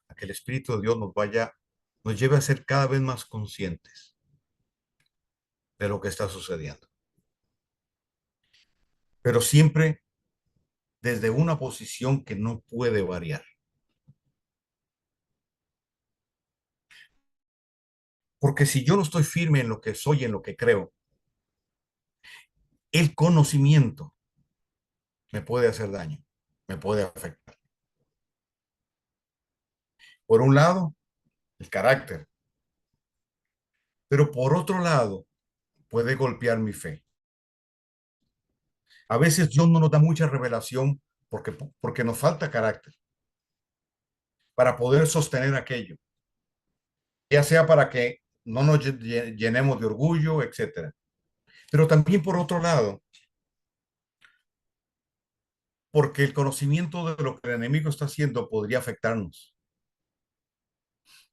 a que el Espíritu de Dios nos lleve a ser cada vez más conscientes, de lo que está sucediendo. Pero siempre desde una posición que no puede variar. Porque si yo no estoy firme en lo que soy, en lo que creo, el conocimiento me puede hacer daño, me puede afectar. Por un lado, el carácter, pero por otro lado, puede golpear mi fe. A veces Dios no nos da mucha revelación porque nos falta carácter para poder sostener aquello, ya sea para que no nos llenemos de orgullo, etcétera. Pero también por otro lado, porque el conocimiento de lo que el enemigo está haciendo podría afectarnos,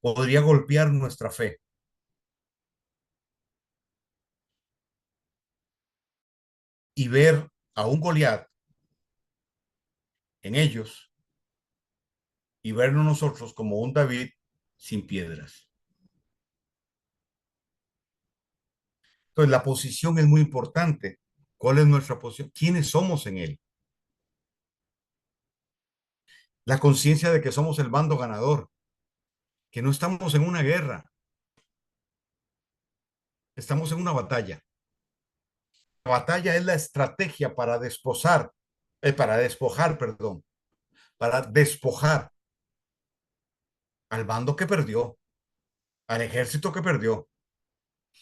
podría golpear nuestra fe y ver a un Goliat en ellos y vernos nosotros como un David sin piedras. Entonces, la posición es muy importante. ¿Cuál es nuestra posición? ¿Quiénes somos en él? La conciencia de que somos el bando ganador, que no estamos en una guerra, estamos en una batalla. La batalla es la estrategia para despojar, perdón, para despojar al bando que perdió, al ejército que perdió.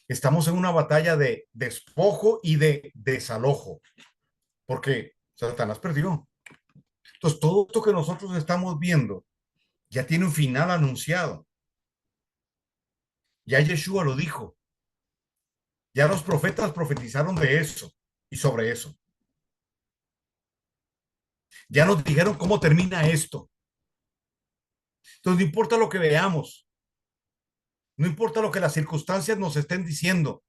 Estamos en una batalla de despojo y de desalojo, porque Satanás perdió. Entonces, todo esto que nosotros estamos viendo ya tiene un final anunciado. Ya Yeshua lo dijo. Ya los profetas profetizaron de eso y sobre eso. Ya nos dijeron cómo termina esto. Entonces, no importa lo que veamos, no importa lo que las circunstancias nos estén diciendo,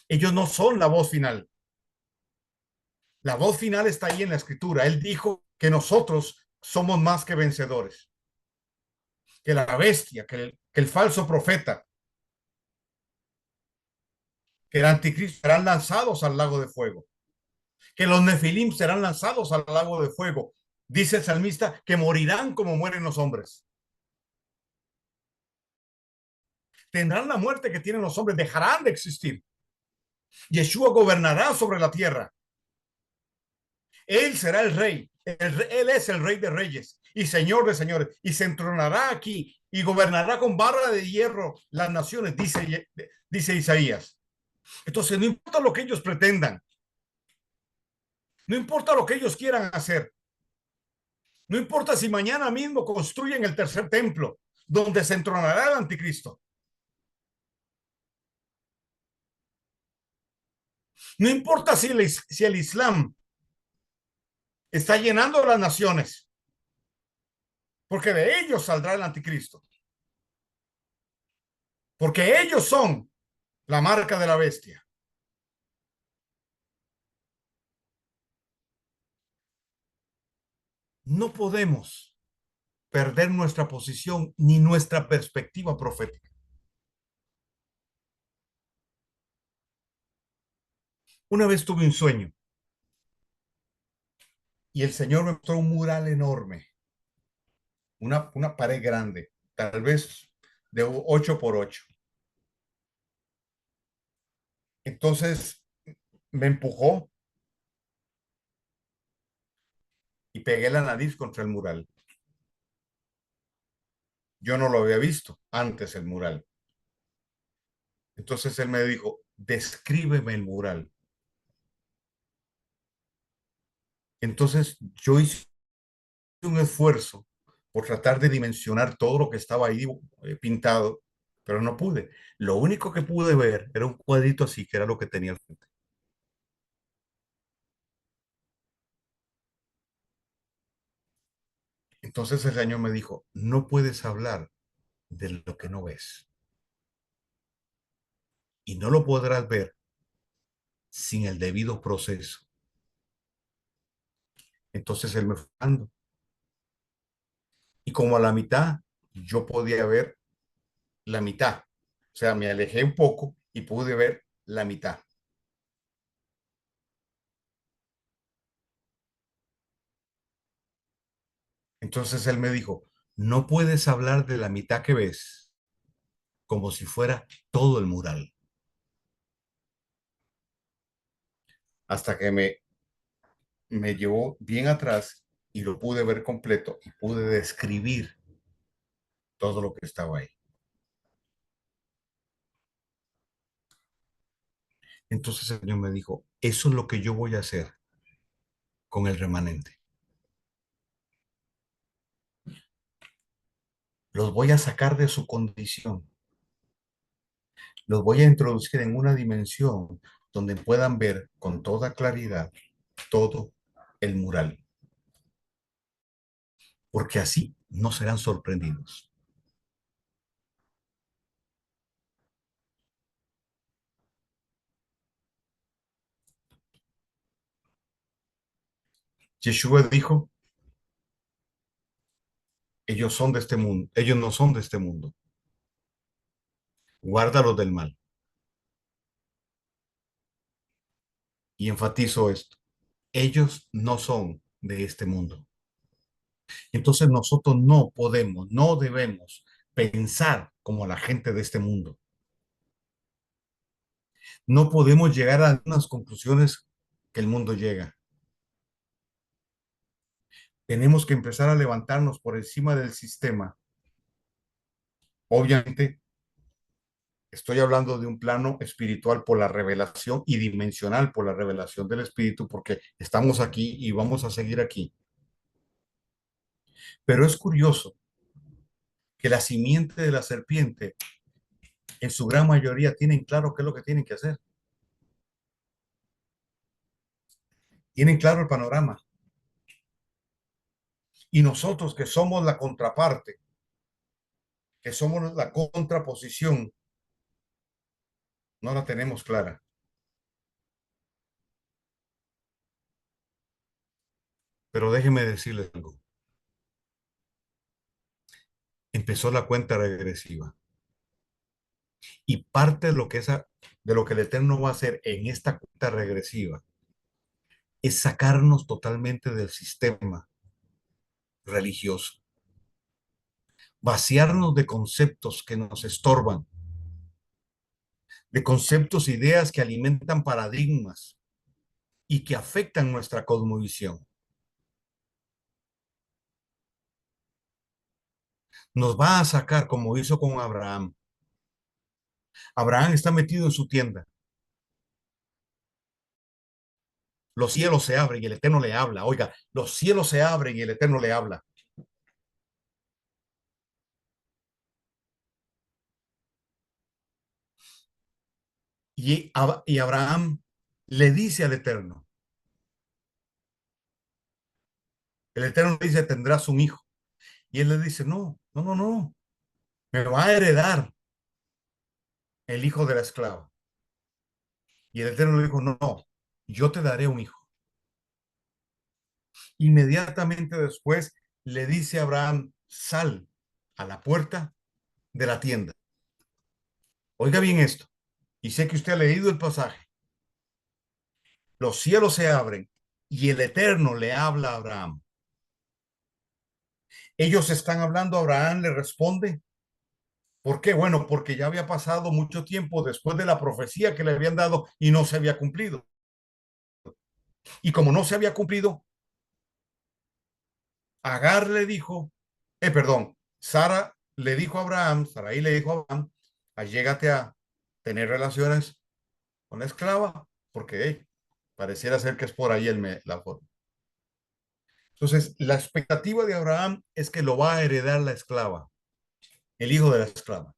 ellos no son la voz final. La voz final está ahí en la escritura. Él dijo que nosotros somos más que vencedores, que la bestia, que el falso profeta, que el anticristo serán lanzados al lago de fuego, que los nefilim serán lanzados al lago de fuego. Dice el salmista que morirán como mueren los hombres. Tendrán la muerte que tienen los hombres, dejarán de existir. Yeshua gobernará sobre la tierra. Él será el rey. Él es el rey de reyes y señor de señores. Y se entronará aquí y gobernará con barra de hierro las naciones, dice Isaías. Entonces, no importa lo que ellos pretendan. No importa lo que ellos quieran hacer. No importa si mañana mismo construyen el tercer templo, donde se entronará el anticristo. No importa si el Islam está llenando las naciones, porque de ellos saldrá el anticristo. Porque ellos son la marca de la bestia. No podemos perder nuestra posición ni nuestra perspectiva profética. Una vez tuve un sueño y el Señor me mostró un mural enorme, una pared grande, tal vez de 8 por 8. Entonces me empujó y pegué la nariz contra el mural. Yo no lo había visto antes el mural. Entonces él me dijo, descríbeme el mural. Entonces yo hice un esfuerzo por tratar de dimensionar todo lo que estaba ahí pintado, pero no pude. Lo único que pude ver era un cuadrito así, que era lo que tenía al frente. Entonces el Señor me dijo, no puedes hablar de lo que no ves y no lo podrás ver sin el debido proceso. Entonces él me fue dando. Y como a la mitad, yo podía ver la mitad. O sea, me alejé un poco y pude ver la mitad. Entonces él me dijo, no puedes hablar de la mitad que ves como si fuera todo el mural. Hasta que me llevó bien atrás y lo pude ver completo y pude describir todo lo que estaba ahí. Entonces el Señor me dijo, eso es lo que yo voy a hacer con el remanente. Los voy a sacar de su condición. Los voy a introducir en una dimensión donde puedan ver con toda claridad todo el mural. Porque así no serán sorprendidos. Yeshua dijo, ellos son de este mundo, ellos no son de este mundo. Guárdalos del mal. Y enfatizo esto. Ellos no son de este mundo. Entonces nosotros no podemos, no debemos pensar como la gente de este mundo. No podemos llegar a unas conclusiones que el mundo llega. Tenemos que empezar a levantarnos por encima del sistema. Obviamente, estoy hablando de un plano espiritual por la revelación y dimensional por la revelación del Espíritu, porque estamos aquí y vamos a seguir aquí. Pero es curioso que la simiente de la serpiente, en su gran mayoría, tienen claro qué es lo que tienen que hacer. Tienen claro el panorama. Y nosotros que somos la contraparte, que somos la contraposición, no la tenemos clara. Pero déjeme decirles algo. Empezó la cuenta regresiva. Y parte de lo que el Eterno va a hacer en esta cuenta regresiva es sacarnos totalmente del sistema religioso, vaciarnos de conceptos que nos estorban, de conceptos e ideas que alimentan paradigmas y que afectan nuestra cosmovisión. Nos va a sacar como hizo con Abraham. Abraham está metido en su tienda. Los cielos se abren y el Eterno le habla. Oiga, los cielos se abren y el Eterno le habla. Y Abraham le dice al Eterno, el Eterno le dice, tendrás un hijo. Y él le dice, no, no, no, no, me va a heredar el hijo de la esclava. Y el Eterno le dijo, no, no, yo te daré un hijo. Inmediatamente después le dice a Abraham, sal a la puerta de la tienda. Oiga bien esto, y sé que usted ha leído el pasaje. Los cielos se abren y el Eterno le habla a Abraham. Ellos están hablando, Abraham le responde. ¿Por qué? Bueno, porque ya había pasado mucho tiempo después de la profecía que le habían dado y no se había cumplido. Y como no se había cumplido, Agar le dijo, Sara le dijo a Abraham, Sarai le dijo a Abraham, allégate a tener relaciones con la esclava, porque pareciera ser que es por ahí la forma. Entonces, la expectativa de Abraham es que lo va a heredar la esclava, el hijo de la esclava.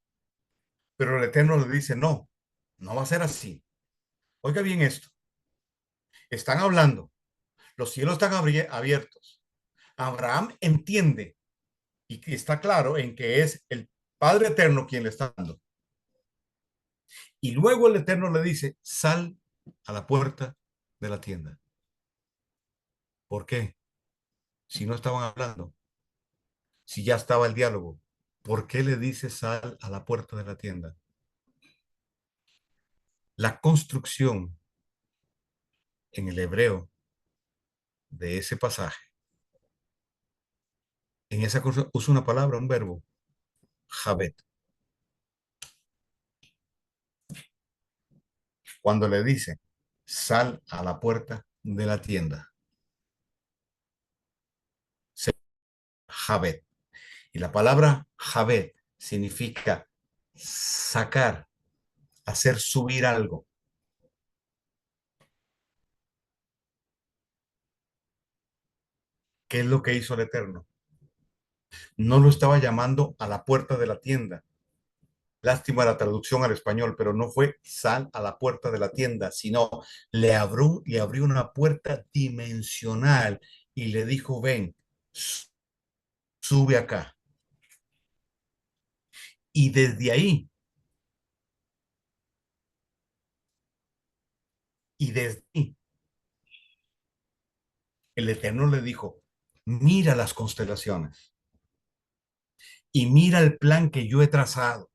Pero el Eterno le dice, no, no va a ser así. Oiga bien esto, están hablando, los cielos están abiertos. Abraham entiende y está claro en que es el Padre Eterno quien le está dando. Y luego el Eterno le dice, sal a la puerta de la tienda. ¿Por qué? Si no estaban hablando, si ya estaba el diálogo, ¿por qué le dice sal a la puerta de la tienda? La construcción en el hebreo de ese pasaje, en esa cosa usa una palabra, un verbo, jabet. Cuando le dice, sal a la puerta de la tienda, jabet. Y la palabra jabet significa sacar, hacer subir algo. ¿Qué es lo que hizo el Eterno? No lo estaba llamando a la puerta de la tienda. Lástima la traducción al español, pero no fue sal a la puerta de la tienda, sino le abrió una puerta dimensional y le dijo, ven, sube acá. Y desde ahí, y desde ahí, el Eterno le dijo, mira las constelaciones y mira el plan que yo he trazado.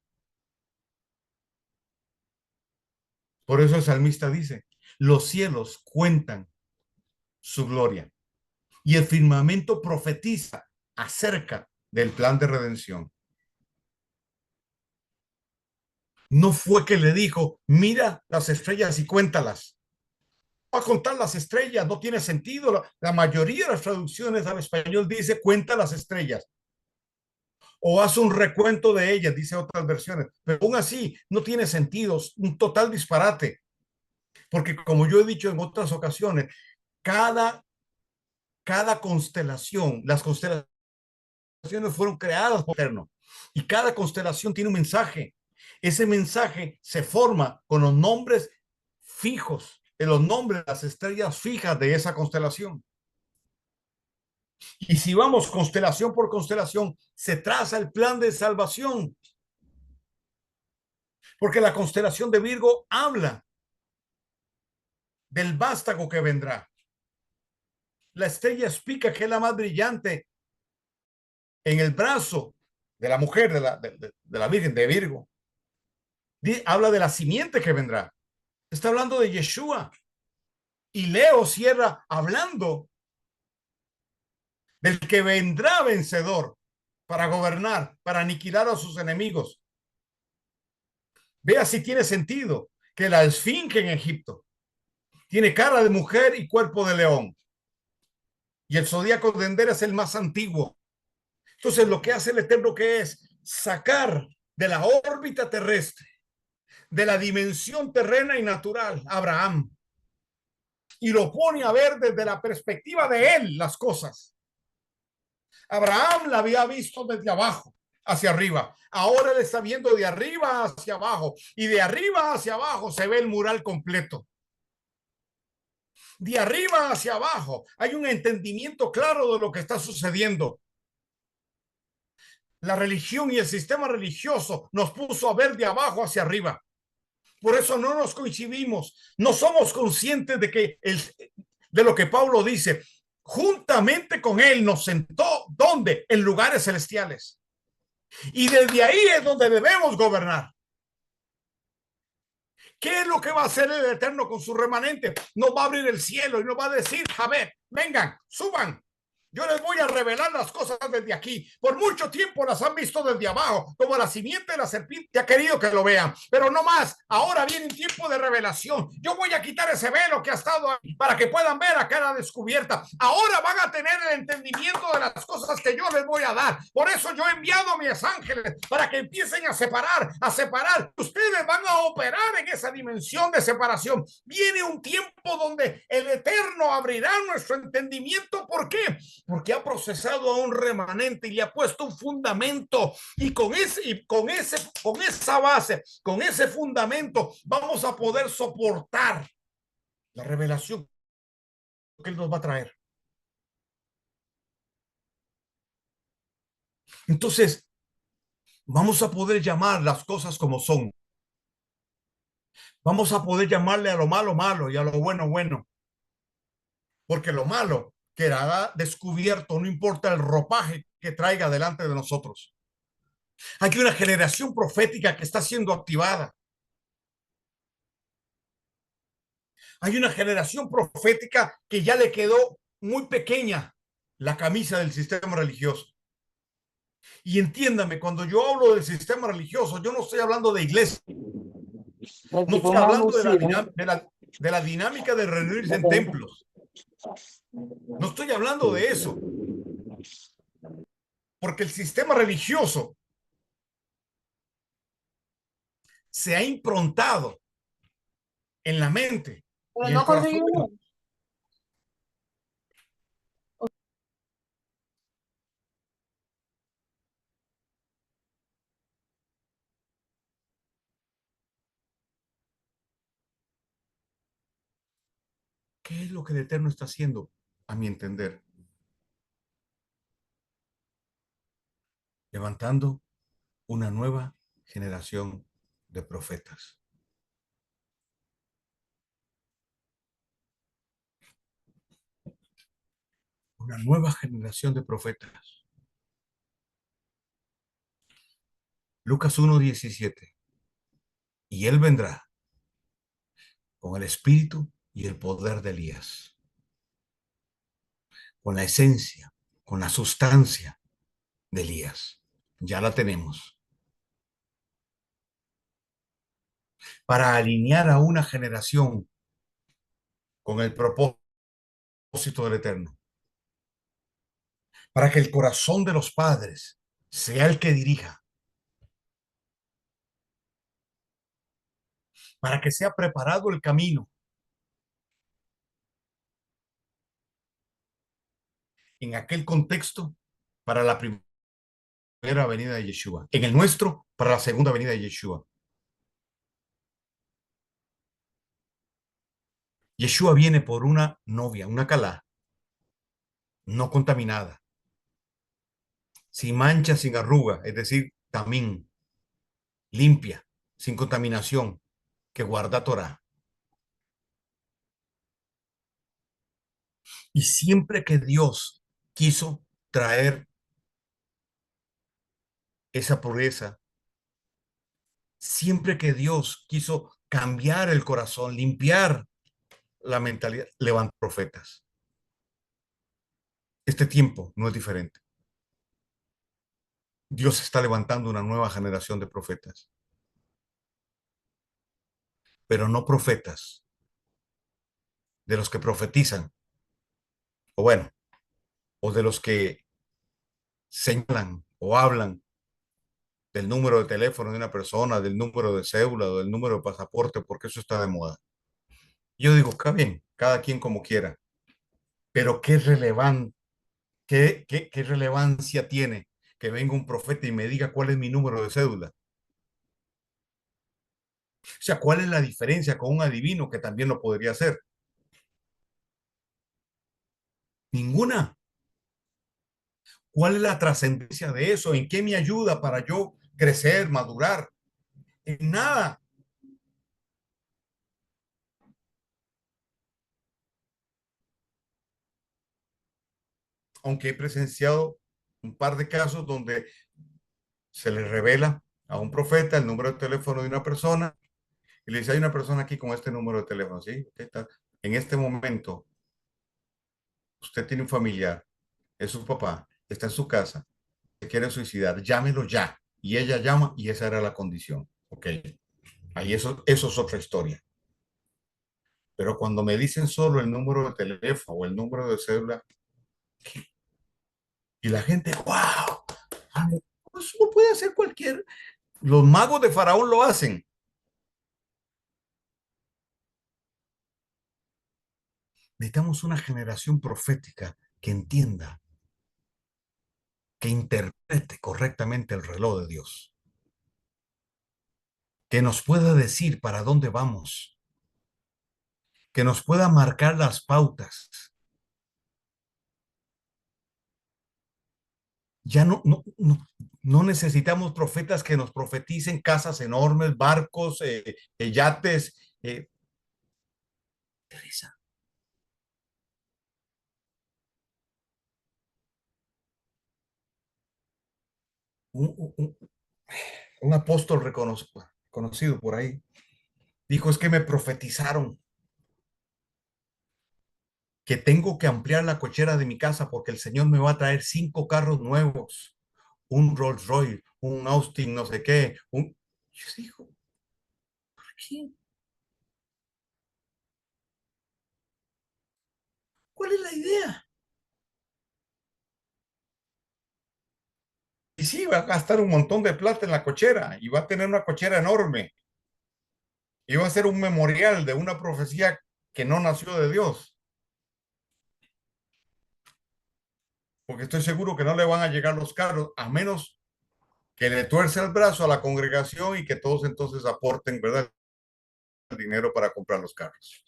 Por eso el salmista dice, los cielos cuentan su gloria y el firmamento profetiza acerca del plan de redención. No fue que le dijo, mira las estrellas y cuéntalas. Va a contar las estrellas, no tiene sentido. La mayoría de las traducciones al español dice, cuenta las estrellas. O haz un recuento de ellas, dice otras versiones. Pero aún así, no tiene sentido, un total disparate. Porque como yo he dicho en otras ocasiones, cada, cada constelación, las constelaciones fueron creadas por el Eterno. Y cada constelación tiene un mensaje. Ese mensaje se forma con los nombres fijos, en los nombres de las estrellas fijas de esa constelación. Y si vamos constelación por constelación, se traza el plan de salvación. Porque la constelación de Virgo habla del vástago que vendrá. La estrella Spica, que es la más brillante en el brazo de la mujer, de la Virgen de Virgo, habla de la simiente que vendrá. Está hablando de Yeshua. Y Leo cierra hablando del que vendrá vencedor para gobernar, para aniquilar a sus enemigos. Vea si tiene sentido que la esfinge en Egipto tiene cara de mujer y cuerpo de león. Y el zodíaco de Ender es el más antiguo. Entonces, lo que hace el Eterno, que es sacar de la órbita terrestre, de la dimensión terrena y natural, a Abraham, y lo pone a ver desde la perspectiva de él las cosas. Abraham la había visto desde abajo hacia arriba. Ahora él está viendo de arriba hacia abajo, y de arriba hacia abajo se ve el mural completo. De arriba hacia abajo hay un entendimiento claro de lo que está sucediendo. La religión y el sistema religioso nos puso a ver de abajo hacia arriba. Por eso no nos coincidimos, no somos conscientes de lo que Pablo dice. Juntamente con él nos sentó, ¿dónde? En lugares celestiales. Y desde ahí es donde debemos gobernar. ¿Qué es lo que va a hacer el Eterno con su remanente? Nos va a abrir el cielo y nos va a decir, a ver, vengan, suban. Yo les voy a revelar las cosas desde aquí. Por mucho tiempo las han visto desde abajo, como la simiente de la serpiente ha querido que lo vean. Pero no más. Ahora viene un tiempo de revelación. Yo voy a quitar ese velo que ha estado ahí para que puedan ver a cara descubierta. Ahora van a tener el entendimiento de las cosas que yo les voy a dar. Por eso yo he enviado a mis ángeles para que empiecen a separar, a separar. Ustedes van a operar en esa dimensión de separación. Viene un tiempo donde el Eterno abrirá nuestro entendimiento. ¿Por qué? Porque ha procesado a un remanente y le ha puesto un fundamento, y con esa base, con ese fundamento, vamos a poder soportar la revelación que él nos va a traer. Entonces, vamos a poder llamar las cosas como son. Vamos a poder llamarle a lo malo malo y a lo bueno bueno. Porque lo malo quedará descubierto, no importa el ropaje que traiga delante de nosotros. Hay una generación profética que está siendo activada. Hay una generación profética que ya le quedó muy pequeña la camisa del sistema religioso. Y entiéndame, cuando yo hablo del sistema religioso, yo no estoy hablando de iglesia, El no tipo estoy más hablando lucido. de la dinámica de reunirse en templos, no estoy hablando de eso, porque el sistema religioso se ha improntado en la mente Pero y el no corazón consiguió. de... ¿Qué es lo que el Eterno está haciendo, a mi entender? Levantando una nueva generación de profetas. Una nueva generación de profetas. Lucas 1:17. Y él vendrá con el espíritu y el poder de Elías, con la esencia, con la sustancia de Elías. Ya la tenemos. Para alinear a una generación con el propósito del Eterno. Para que el corazón de los padres sea el que dirija. Para que sea preparado el camino en aquel contexto para la primera venida de Yeshua. En el nuestro, para la segunda venida de Yeshua. Yeshua viene por una novia, una calá, no contaminada, sin mancha, sin arruga, es decir, tamín, limpia, sin contaminación, que guarda Torah. Y siempre que Dios quiso traer esa pureza, siempre que Dios quiso cambiar el corazón, limpiar la mentalidad, levantó profetas. Este tiempo no es diferente. Dios está levantando una nueva generación de profetas, pero no profetas de los que profetizan, o bueno, o de los que señalan o hablan del número de teléfono de una persona, del número de cédula o del número de pasaporte, porque eso está de moda. Yo digo, está bien, cada quien como quiera, pero qué relevante, qué relevancia tiene que venga un profeta y me diga cuál es mi número de cédula. O sea, ¿cuál es la diferencia con un adivino que también lo podría hacer? Ninguna. ¿Cuál es la trascendencia de eso? ¿En qué me ayuda para yo crecer, madurar? En nada. Aunque he presenciado un par de casos donde se le revela a un profeta el número de teléfono de una persona y le dice, hay una persona aquí con este número de teléfono, ¿sí? En este momento, usted tiene un familiar, es su papá, está en su casa, se quiere suicidar, llámelo ya. Y ella llama y esa era la condición. Ok, ahí eso es otra historia. Pero cuando me dicen solo el número de teléfono o el número de cédula, y la gente, wow, eso lo puede hacer cualquier. Los magos de Faraón lo hacen. Necesitamos una generación profética que entienda, que interprete correctamente el reloj de Dios, que nos pueda decir para dónde vamos, que nos pueda marcar las pautas. Ya no necesitamos profetas que nos profeticen casas enormes, barcos, yates. Teresa, un, un, un apóstol conocido por ahí, dijo, es que me profetizaron. que tengo que ampliar la cochera de mi casa porque el Señor me va a traer 5 carros nuevos, un Rolls Royce, un Austin, no sé qué. Yo digo, ¿por qué? ¿Cuál es la idea? Y sí, va a gastar un montón de plata en la cochera y va a tener una cochera enorme y va a ser un memorial de una profecía que no nació de Dios, porque estoy seguro que no le van a llegar los carros a menos que le tuerce el brazo a la congregación y que todos entonces aporten, ¿verdad?, el dinero para comprar los carros.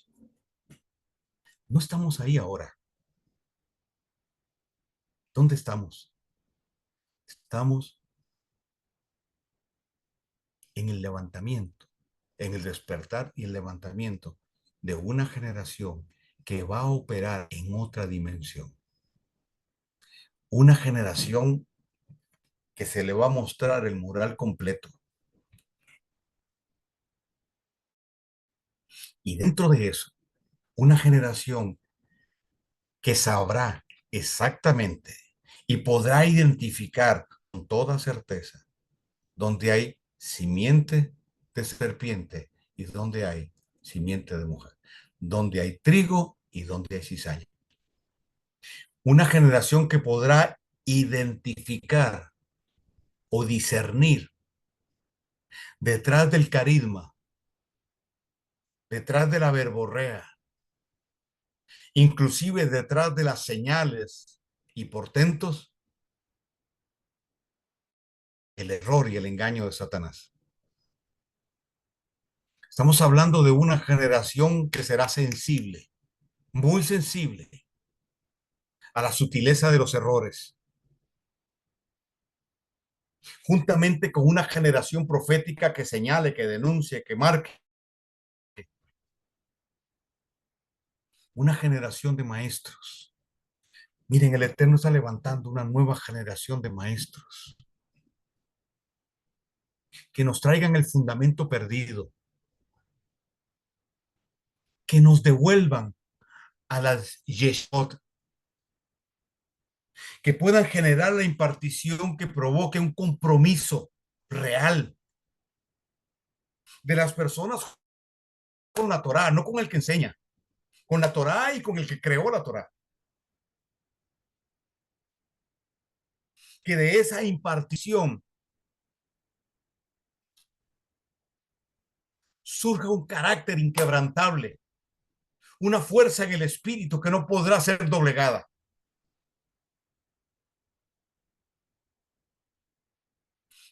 No estamos ahí ahora. ¿Dónde estamos? Estamos en el levantamiento, en el despertar y el levantamiento de una generación que va a operar en otra dimensión. Una generación que se le va a mostrar el mural completo. Y dentro de eso, una generación que sabrá exactamente y podrá identificar con toda certeza donde hay simiente de serpiente y donde hay simiente de mujer, donde hay trigo y donde hay cizaña. Una generación que podrá identificar o discernir detrás del carisma, detrás de la verborrea, inclusive detrás de las señales y portentos, el error y el engaño de Satanás. Estamos hablando de una generación que será sensible, muy sensible a la sutileza de los errores, juntamente con una generación profética que señale, que denuncie, que marque. Una generación de maestros. Miren, el Eterno está levantando una nueva generación de maestros que nos traigan el fundamento perdido, que nos devuelvan a las yeshot, que puedan generar la impartición que provoque un compromiso real de las personas con la Torá, no con el que enseña, con la Torá y con el que creó la Torá. Que de esa impartición surja un carácter inquebrantable, una fuerza en el espíritu que no podrá ser doblegada.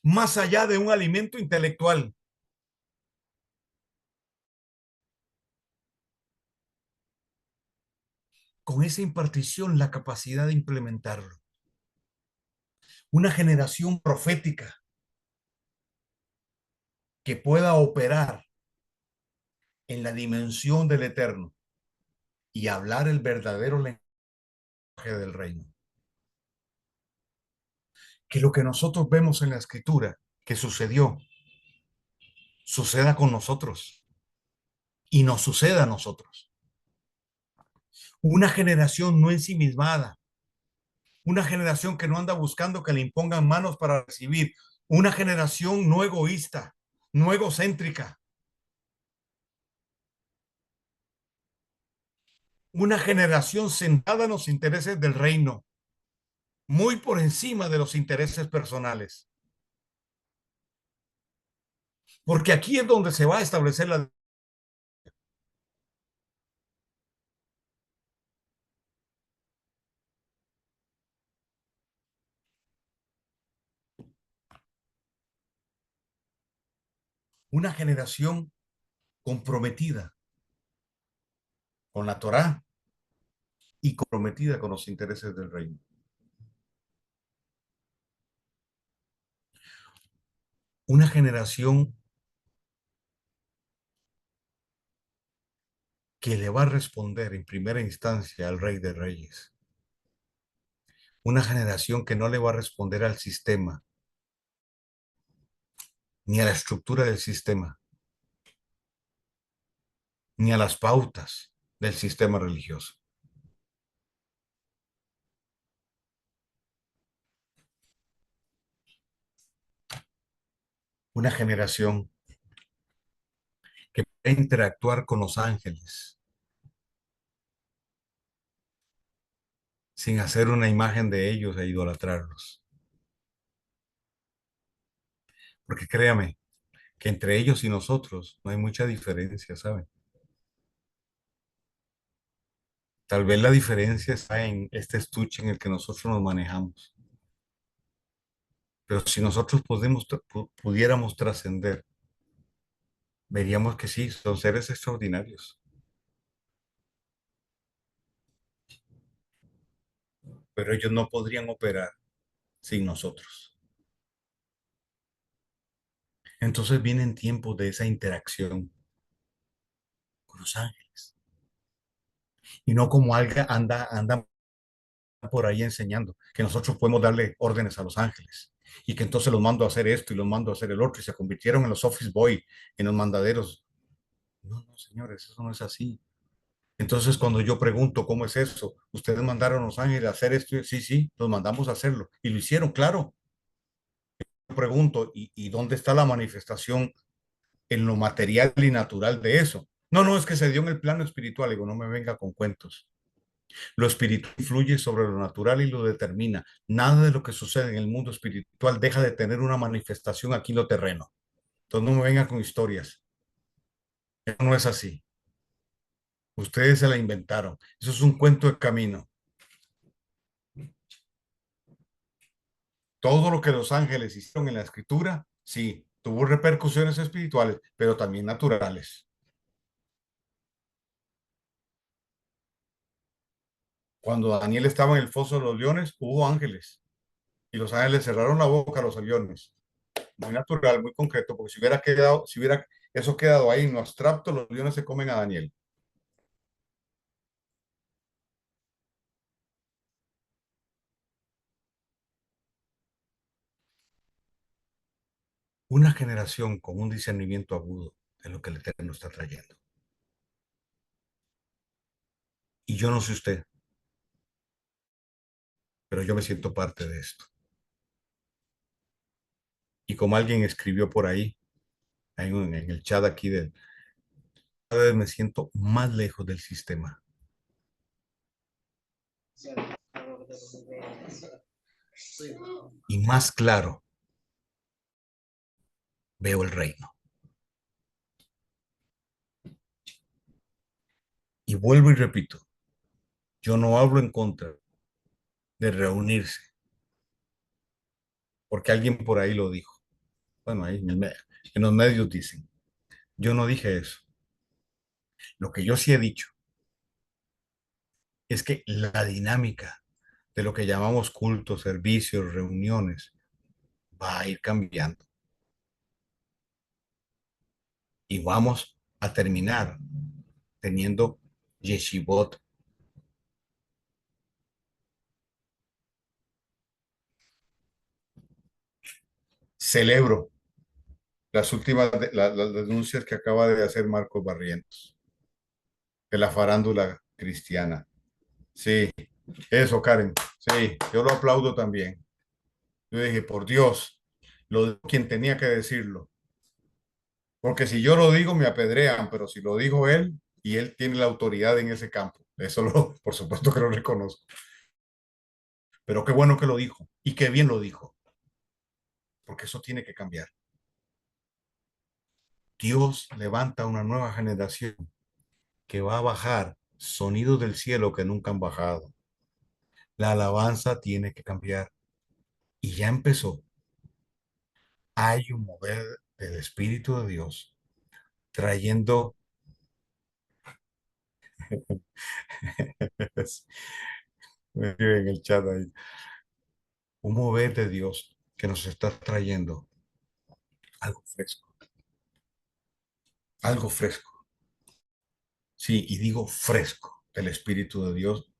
Más allá de un alimento intelectual, con esa impartición la capacidad de implementarlo. Una generación profética que pueda operar en la dimensión del eterno y hablar el verdadero lenguaje del reino. Que lo que nosotros vemos en la escritura que sucedió, suceda con nosotros y nos suceda a nosotros. Una generación no ensimismada, una generación que no anda buscando que le impongan manos para recibir, una generación no egoísta, no egocéntrica, una generación centrada en los intereses del reino, muy por encima de los intereses personales. Porque aquí es donde se va a establecer una generación comprometida con la Torá y comprometida con los intereses del reino. Una generación que le va a responder en primera instancia al Rey de Reyes. Una generación que no le va a responder al sistema, ni a la estructura del sistema, ni a las pautas del sistema religioso. una generación que puede interactuar con los ángeles sin hacer una imagen de ellos e idolatrarlos. Porque créame que entre ellos y nosotros no hay mucha diferencia, ¿saben? Tal vez la diferencia está en este estuche en el que nosotros nos manejamos. Pero si nosotros pudiéramos trascender, veríamos que sí, son seres extraordinarios. Pero ellos no podrían operar sin nosotros. Entonces vienen tiempos de esa interacción con los ángeles. Y no como alguien anda por ahí enseñando que nosotros podemos darle órdenes a los ángeles y que entonces los mando a hacer esto y los mando a hacer el otro y se convirtieron en los office boy, en los mandaderos. No, no, señores, eso no es así. Entonces, cuando yo pregunto cómo es eso, ustedes mandaron a los ángeles a hacer esto, sí, sí, los mandamos a hacerlo y lo hicieron, claro. Yo pregunto, ¿y dónde está la manifestación en lo material y natural de eso? No, no, es que se dio en el plano espiritual. Digo, no me venga con cuentos. Lo espiritual influye sobre lo natural y lo determina. Nada de lo que sucede en el mundo espiritual deja de tener una manifestación aquí en lo terreno. Entonces, no me venga con historias. Eso no es así. Ustedes se la inventaron. Eso es un cuento de camino. Todo lo que los ángeles hicieron en la escritura, sí, tuvo repercusiones espirituales, pero también naturales. Cuando Daniel estaba en el foso de los leones, hubo ángeles y los ángeles cerraron la boca a los leones. Muy natural, muy concreto, porque si hubiera eso quedado ahí no abstracto, los leones se comen a Daniel. Una generación con un discernimiento agudo de lo que el Eterno está trayendo. Y yo no sé usted, pero yo me siento parte de esto. Y como alguien escribió por ahí, en el chat aquí, cada vez me siento más lejos del sistema y más claro veo el reino. Y vuelvo y repito, yo no hablo en contra de reunirse, porque alguien por ahí lo dijo. Bueno, ahí en los medios dicen. Yo no dije eso. Lo que yo sí he dicho es que la dinámica de lo que llamamos cultos, servicios, reuniones, va a ir cambiando. Y vamos a terminar teniendo yeshivot. Celebro las últimas las denuncias que acaba de hacer Marcos Barrientos de la farándula cristiana. Sí, eso, Karen. Sí, yo lo aplaudo también. Yo dije, por Dios, lo dijo quien tenía que decirlo. Porque si yo lo digo, me apedrean, pero si lo dijo él, y él tiene la autoridad en ese campo, por supuesto que lo reconozco. Pero qué bueno que lo dijo y qué bien lo dijo, porque eso tiene que cambiar. Dios levanta una nueva generación que va a bajar sonidos del cielo que nunca han bajado. La alabanza tiene que cambiar y ya empezó. Hay un mover del Espíritu de Dios trayendo en el chat ahí, un mover de Dios que nos está trayendo algo fresco, algo fresco. Sí, y digo fresco del Espíritu de Dios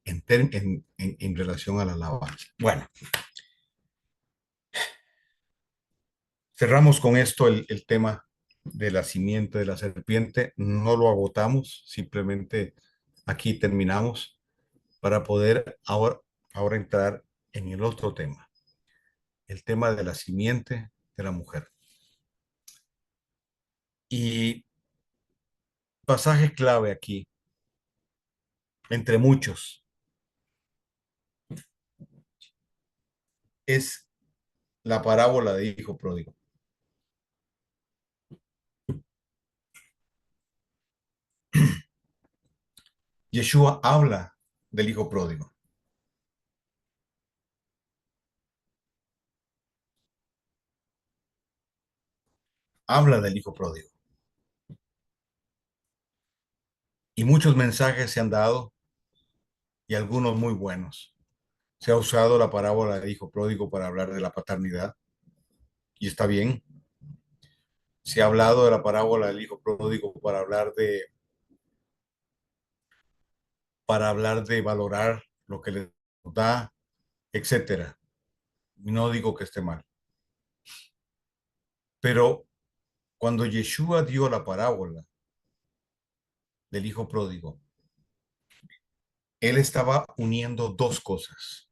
en relación a la alabanza. Bueno, cerramos con esto el tema de la simiente de la serpiente. No lo agotamos, simplemente aquí terminamos para poder ahora entrar en el otro tema, el tema de la simiente de la mujer. pasaje clave aquí, entre muchos, es la parábola de hijo pródigo. Yeshua habla del hijo pródigo. Habla del hijo pródigo. Y muchos mensajes se han dado y algunos muy buenos. Se ha usado la parábola del hijo pródigo para hablar de la paternidad y está bien. Se ha hablado de la parábola del hijo pródigo para hablar de valorar lo que le da, etcétera. No digo que esté mal. Pero cuando Yeshua dio la parábola del hijo pródigo, él estaba uniendo dos cosas: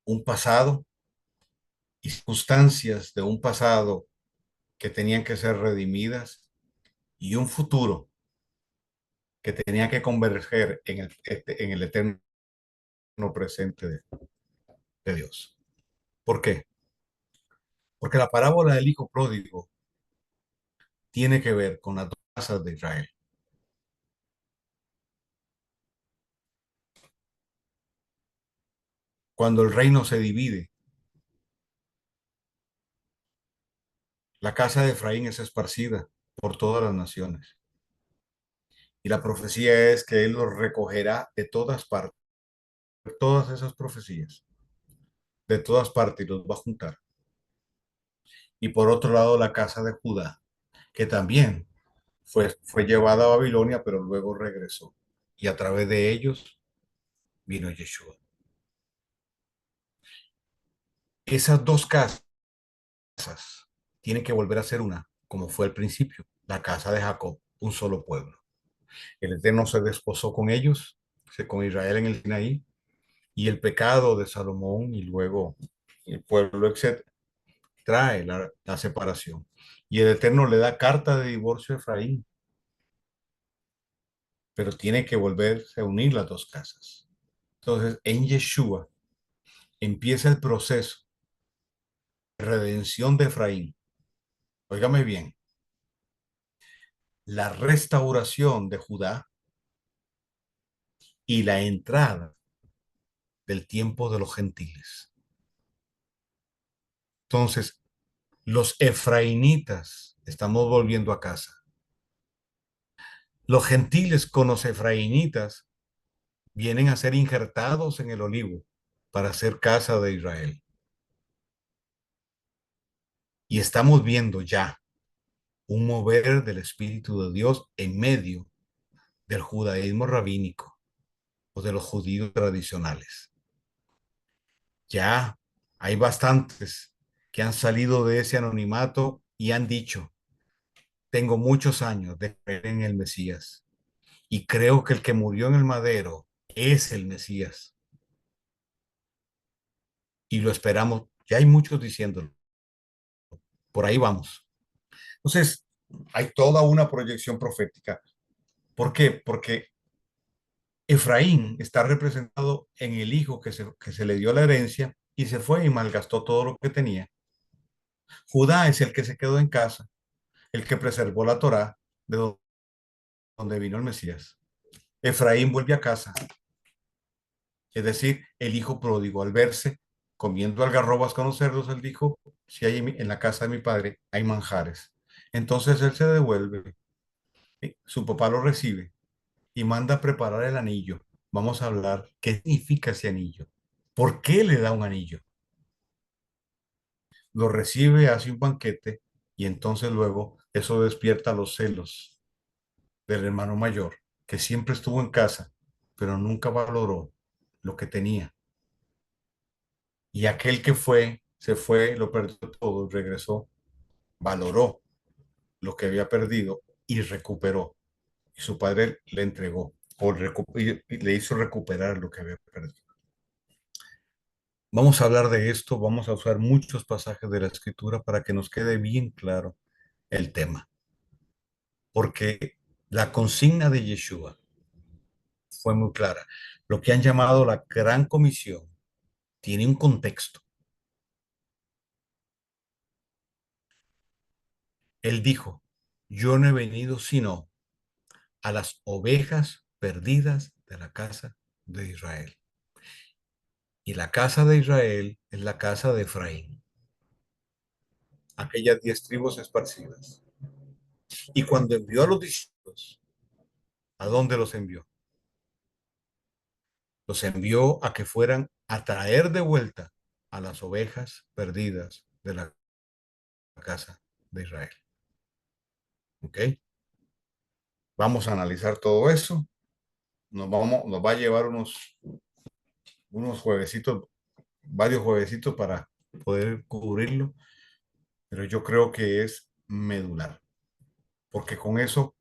un pasado y circunstancias de un pasado que tenían que ser redimidas y un futuro que tenía que converger en el eterno presente de Dios. ¿Por qué? Porque la parábola del hijo pródigo tiene que ver con las dos casas de Israel. Cuando el reino se divide, la casa de Efraín es esparcida por todas las naciones. Y la profecía es que él los recogerá de todas partes, todas esas profecías, de todas partes, y los va a juntar. Y por otro lado, la casa de Judá, que también fue llevada a Babilonia, pero luego regresó. Y a través de ellos vino Yeshua. Esas dos casas tienen que volver a ser una, como fue al principio, la casa de Jacob, un solo pueblo. El Eterno se desposó con ellos, con Israel en el Sinaí, y el pecado de Salomón y luego el pueblo, etcétera, trae la separación. Y el Eterno le da carta de divorcio a Efraín, pero tiene que volverse a unir las dos casas. Entonces, en Yeshua empieza el proceso de redención de Efraín. Óigame bien, la restauración de Judá y la entrada del tiempo de los gentiles. Entonces, los efraínitas estamos volviendo a casa. Los gentiles con los efraínitas vienen a ser injertados en el olivo para ser casa de Israel. Y estamos viendo ya un mover del Espíritu de Dios en medio del judaísmo rabínico o de los judíos tradicionales. Ya hay bastantes que han salido de ese anonimato y han dicho: tengo muchos años de creer en el Mesías y creo que el que murió en el madero es el Mesías. Y lo esperamos. Ya hay muchos diciéndolo. Por ahí vamos. Entonces, hay toda una proyección profética. ¿Por qué? Porque Efraín está representado en el hijo que se le dio la herencia y se fue y malgastó todo lo que tenía. Judá es el que se quedó en casa, el que preservó la Torá de donde vino el Mesías. Efraín vuelve a casa, es decir, el hijo pródigo, al verse comiendo algarrobas con los cerdos, él dijo: si hay en la casa de mi padre hay manjares. Entonces él se devuelve, su papá lo recibe y manda a preparar el anillo. Vamos a hablar qué significa ese anillo. ¿Por qué le da un anillo? Lo recibe, hace un banquete y entonces luego eso despierta los celos del hermano mayor, que siempre estuvo en casa, pero nunca valoró lo que tenía. Y aquel que se fue, lo perdió todo, regresó, valoró lo que había perdido y recuperó. Y su padre le entregó y le hizo recuperar lo que había perdido. Vamos a hablar de esto, vamos a usar muchos pasajes de la escritura para que nos quede bien claro el tema. porque la consigna de Yeshua fue muy clara. Lo que han llamado la Gran Comisión tiene un contexto. Él dijo, yo no he venido sino a las ovejas perdidas de la casa de Israel. Y la casa de Israel es la casa de Efraín, aquellas 10 tribus esparcidas. Y cuando envió a los discípulos, ¿a dónde los envió? Los envió a que fueran a traer de vuelta a las ovejas perdidas de la casa de Israel. ¿Ok? Vamos a analizar todo eso. Nos va a llevar unos juevesitos, varios juevesitos para poder cubrirlo, pero yo creo que es medular, porque con eso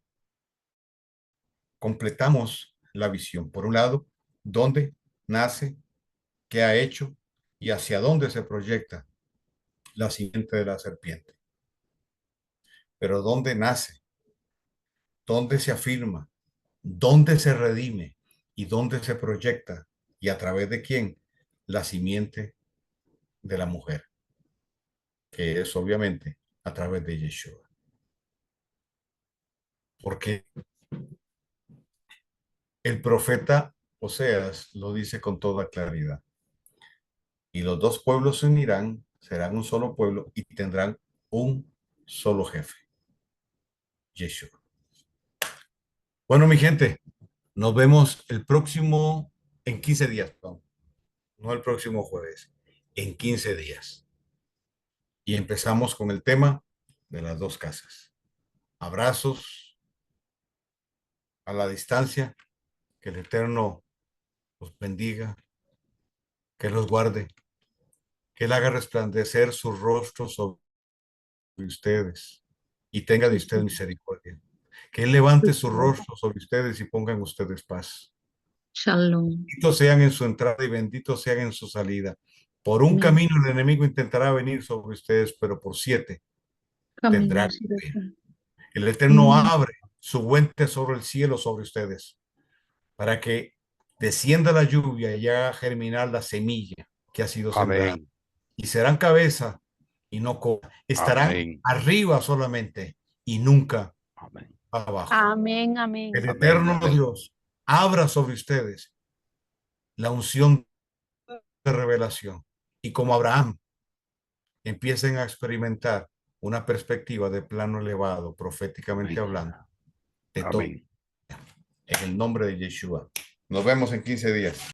completamos la visión. Por un lado, dónde nace, qué ha hecho y hacia dónde se proyecta la simiente de la serpiente. Pero dónde nace, dónde se afirma, dónde se redime y dónde se proyecta y a través de quién la simiente de la mujer, que es obviamente a través de Yeshua. Porque el profeta Oseas lo dice con toda claridad. Y los dos pueblos se unirán, serán un solo pueblo y tendrán un solo jefe, Yeshua. Bueno, mi gente, nos vemos en 15 días, no el próximo jueves, en 15 días. Y empezamos con el tema de las dos casas. Abrazos a la distancia, que el Eterno los bendiga, que los guarde, que Él haga resplandecer su rostro sobre ustedes y tenga de ustedes misericordia. Que Él levante su rostro sobre ustedes y ponga en ustedes paz. Shalom. Benditos sean en su entrada y benditos sean en su salida. Por un Amén. camino el enemigo intentará venir sobre ustedes, pero por 7 tendrá Camino que será. huir. El Eterno Amén. abre su buen tesoro el cielo sobre ustedes para que descienda la lluvia y haga germinar la semilla que ha sido sembrada. Amén. Y serán cabeza y no cola. Estarán Amén. arriba solamente y nunca Amén. abajo. Amén, amén. El Amén. Eterno Dios abra sobre ustedes la unción de revelación y como Abraham empiecen a experimentar una perspectiva de plano elevado, proféticamente Amén. hablando, de todo Amén. en el nombre de Yeshua. Nos vemos en 15 días.